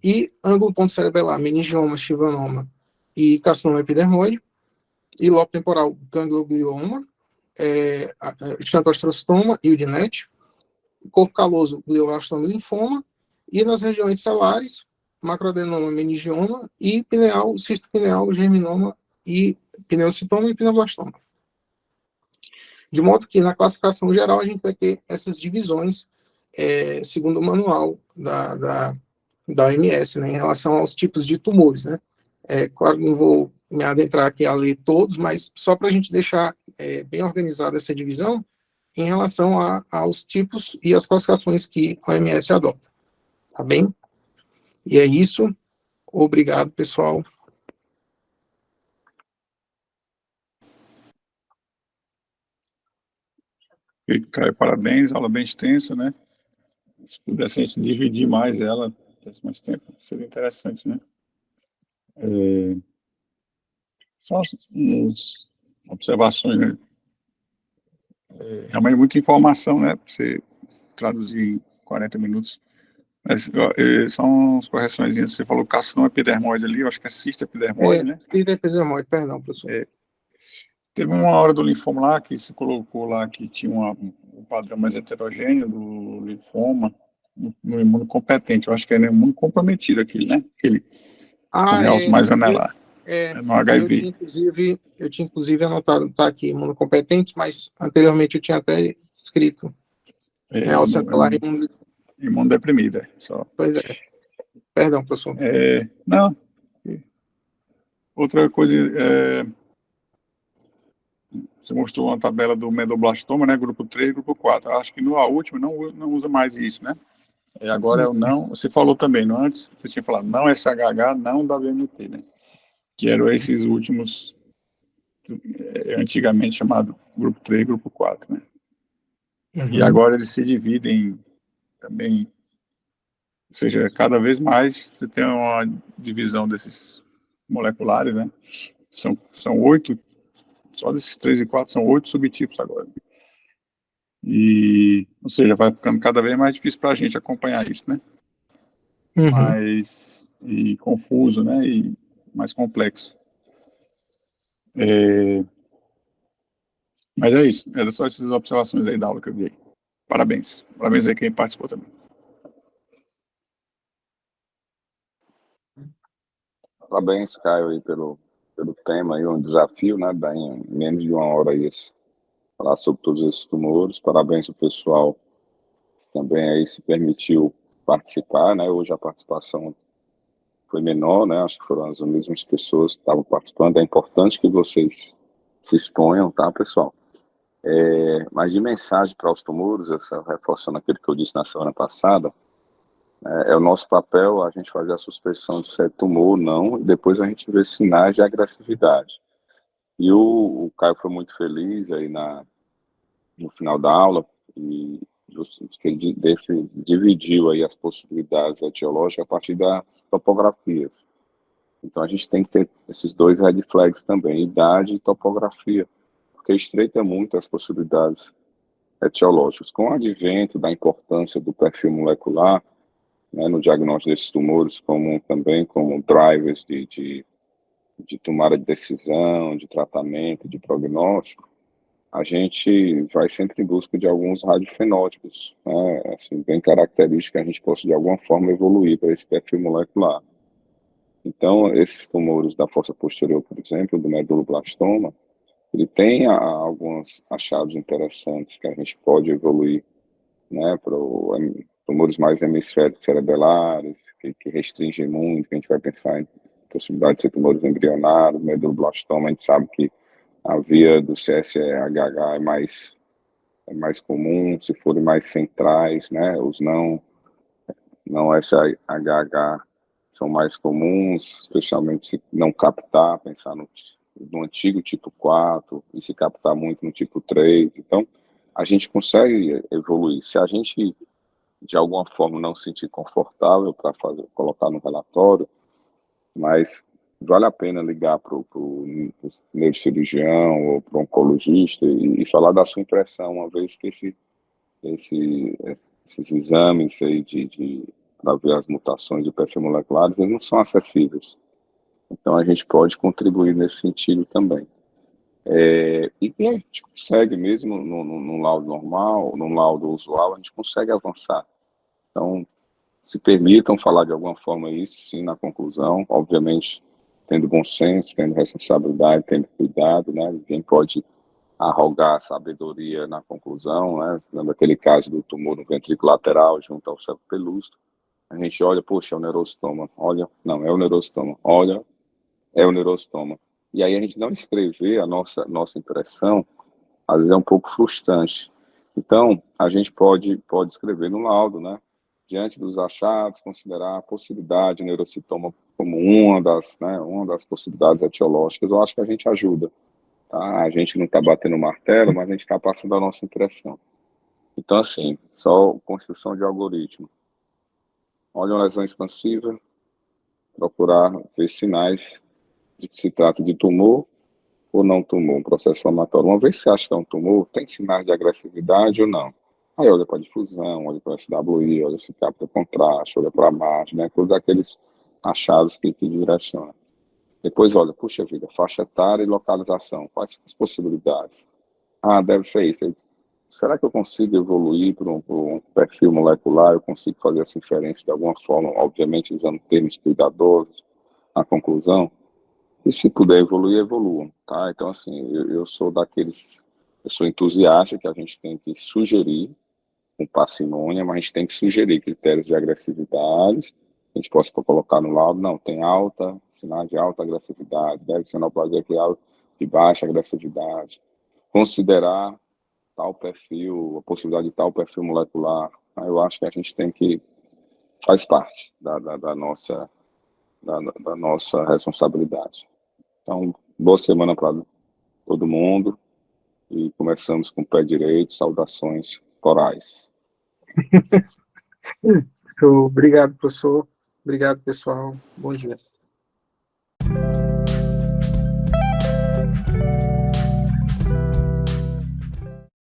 Speaker 1: E ângulo ponto cerebelar, meningioma, chivanoma e carcinoma epidermoide. E lobo temporal, ganglioglioma, xantoastrocitoma e o DNET. Corpo caloso, glioblastoma e linfoma. E nas regiões celares, macroadenoma, meningioma e pineal, cisto pineal, germinoma e pneocitoma e pneumoblastoma. De modo que na classificação geral a gente vai ter essas divisões segundo o manual da OMS, né, em relação aos tipos de tumores, né. Claro, não vou me adentrar aqui a ler todos, mas só para a gente deixar bem organizada essa divisão em relação aos tipos e as classificações que a OMS adota. Tá bem? E é isso. Obrigado, pessoal.
Speaker 5: Caio, parabéns, aula bem extensa, né? Se pudesse a gente dividir mais ela, tivesse mais tempo, seria interessante, né? Só as observações, né? Realmente muita informação, né? Para você traduzir em 40 minutos. Mas, são umas correções. Você falou carcinoma epidermoide ali, eu acho que é cisto epidermoide, né?
Speaker 1: Cisto epidermoide, perdão, professor.
Speaker 5: Teve uma hora do linfoma lá que se colocou lá que tinha um padrão mais heterogêneo do linfoma no imunocompetente. Eu acho que era imunocomprometido aquele, né? Aquele realce mais anelar. No HIV.
Speaker 1: Eu tinha inclusive anotado, tá aqui, imunocompetente, mas anteriormente eu tinha até escrito Neocelular
Speaker 5: imunodeprimida, só.
Speaker 1: Pois é. Perdão, professor.
Speaker 5: Não. Outra coisa, você mostrou uma tabela do medulloblastoma, né? Grupo 3, grupo 4. Acho que no último não usa mais isso, né? Agora é o não. Você falou também, não antes? Você tinha falado não SHH, não WMT, né? Que eram esses últimos, antigamente chamado grupo 3, grupo 4, né? E agora eles se dividem também, ou seja, cada vez mais você tem uma divisão desses moleculares, né? São 8, só desses 3 e 4 são 8 subtipos agora. Ou seja, vai ficando cada vez mais difícil para a gente acompanhar isso, né? E confuso, né? E mais complexo. Mas é isso. Era só essas observações aí da aula que eu vi. Parabéns. Parabéns aí quem participou também.
Speaker 8: Parabéns, Caio, aí pelo tema e um desafio, né? Dar em menos de uma hora aí falar sobre todos esses tumores. Parabéns ao pessoal que também aí se permitiu participar, né? Hoje a participação foi menor, né? Acho que foram as mesmas pessoas que estavam participando. É importante que vocês se exponham, tá, pessoal? Mas de mensagem para os tumores, reforçando aquilo que eu disse na semana passada, é o nosso papel a gente fazer a suspeição de se é tumor ou não, e depois a gente vê sinais de agressividade. E o Caio foi muito feliz aí no final da aula, e que ele dividiu aí as possibilidades etiológicas a partir das topografias. Então a gente tem que ter esses dois red flags também, idade e topografia, porque estreita muito as possibilidades etiológicas. Com o advento da importância do perfil molecular, né, no diagnóstico desses tumores, também como drivers de tomada de decisão, de tratamento, de prognóstico, a gente vai sempre em busca de alguns radiofenótipos, né, assim, bem característicos, que a gente possa de alguma forma evoluir para esse perfil molecular. Então, esses tumores da fossa posterior, por exemplo, do medulloblastoma, ele tem alguns achados interessantes que a gente pode evoluir, né, para tumores mais hemisféricos cerebelares, que restringem muito, que a gente vai pensar em possibilidade de ser tumores embrionários, medulloblastoma, a gente sabe que a via do CSHH é mais comum, se forem mais centrais, né, os não SHH são mais comuns, especialmente se não captar, pensar no antigo tipo 4, e se captar muito no tipo 3, então a gente consegue evoluir. Se a gente, de alguma forma, não se sentir confortável para colocar no relatório, mas vale a pena ligar para o neurocirurgião ou para o oncologista e falar da sua impressão, uma vez que esses exames aí para ver as mutações de perfil moleculares, eles não são acessíveis. Então a gente pode contribuir nesse sentido também. E a gente consegue mesmo no laudo normal, no laudo usual, a gente consegue avançar. Então, se permitam falar de alguma forma isso, sim, na conclusão, obviamente, tendo bom senso, tendo responsabilidade, tendo cuidado, né? Ninguém pode arrogar sabedoria na conclusão, né? Lembra aquele caso do tumor no ventrículo lateral junto ao cérebro pelúcido? A gente olha, poxa, é o neurostoma, olha, não, é o neurostoma, olha, é o neurostoma. E aí a gente não escrever a nossa impressão, às vezes é um pouco frustrante. Então, a gente pode escrever no laudo, né? Diante dos achados, considerar a possibilidade de neurocitoma como uma das possibilidades etiológicas. Eu acho que a gente ajuda, tá? A gente não está batendo martelo, mas a gente está passando a nossa impressão. Então, assim, só construção de algoritmo. Olha uma lesão expansiva, procurar ver sinais de que se trata de tumor ou não tumor, um processo inflamatório. Uma vez que você acha que é um tumor, tem sinais de agressividade ou não? Aí olha para a difusão, olha para o SWI, olha se capta contraste, olha para a margem, né? Todos aqueles achados que direcionam. Depois olha, puxa vida, faixa etária e localização, quais são as possibilidades? Ah, deve ser isso. Será que eu consigo evoluir para um perfil molecular? Eu consigo fazer essa inferência de alguma forma, obviamente usando termos cuidadosos, na conclusão? E se puder evoluir, evoluam, tá? Então, assim, eu sou entusiasta que a gente tem que sugerir com parcimônia, mas a gente tem que sugerir critérios de agressividade. A gente possa colocar no laudo, não, tem sinais de alta agressividade, deve ser neoplasia de baixa agressividade. Considerar tal perfil, a possibilidade de tal perfil molecular. Eu acho que a gente tem que, faz parte da nossa responsabilidade. Então, boa semana para todo mundo, e começamos com o pé direito, saudações corais.
Speaker 1: Obrigado, professor. Obrigado, pessoal. Bom dia.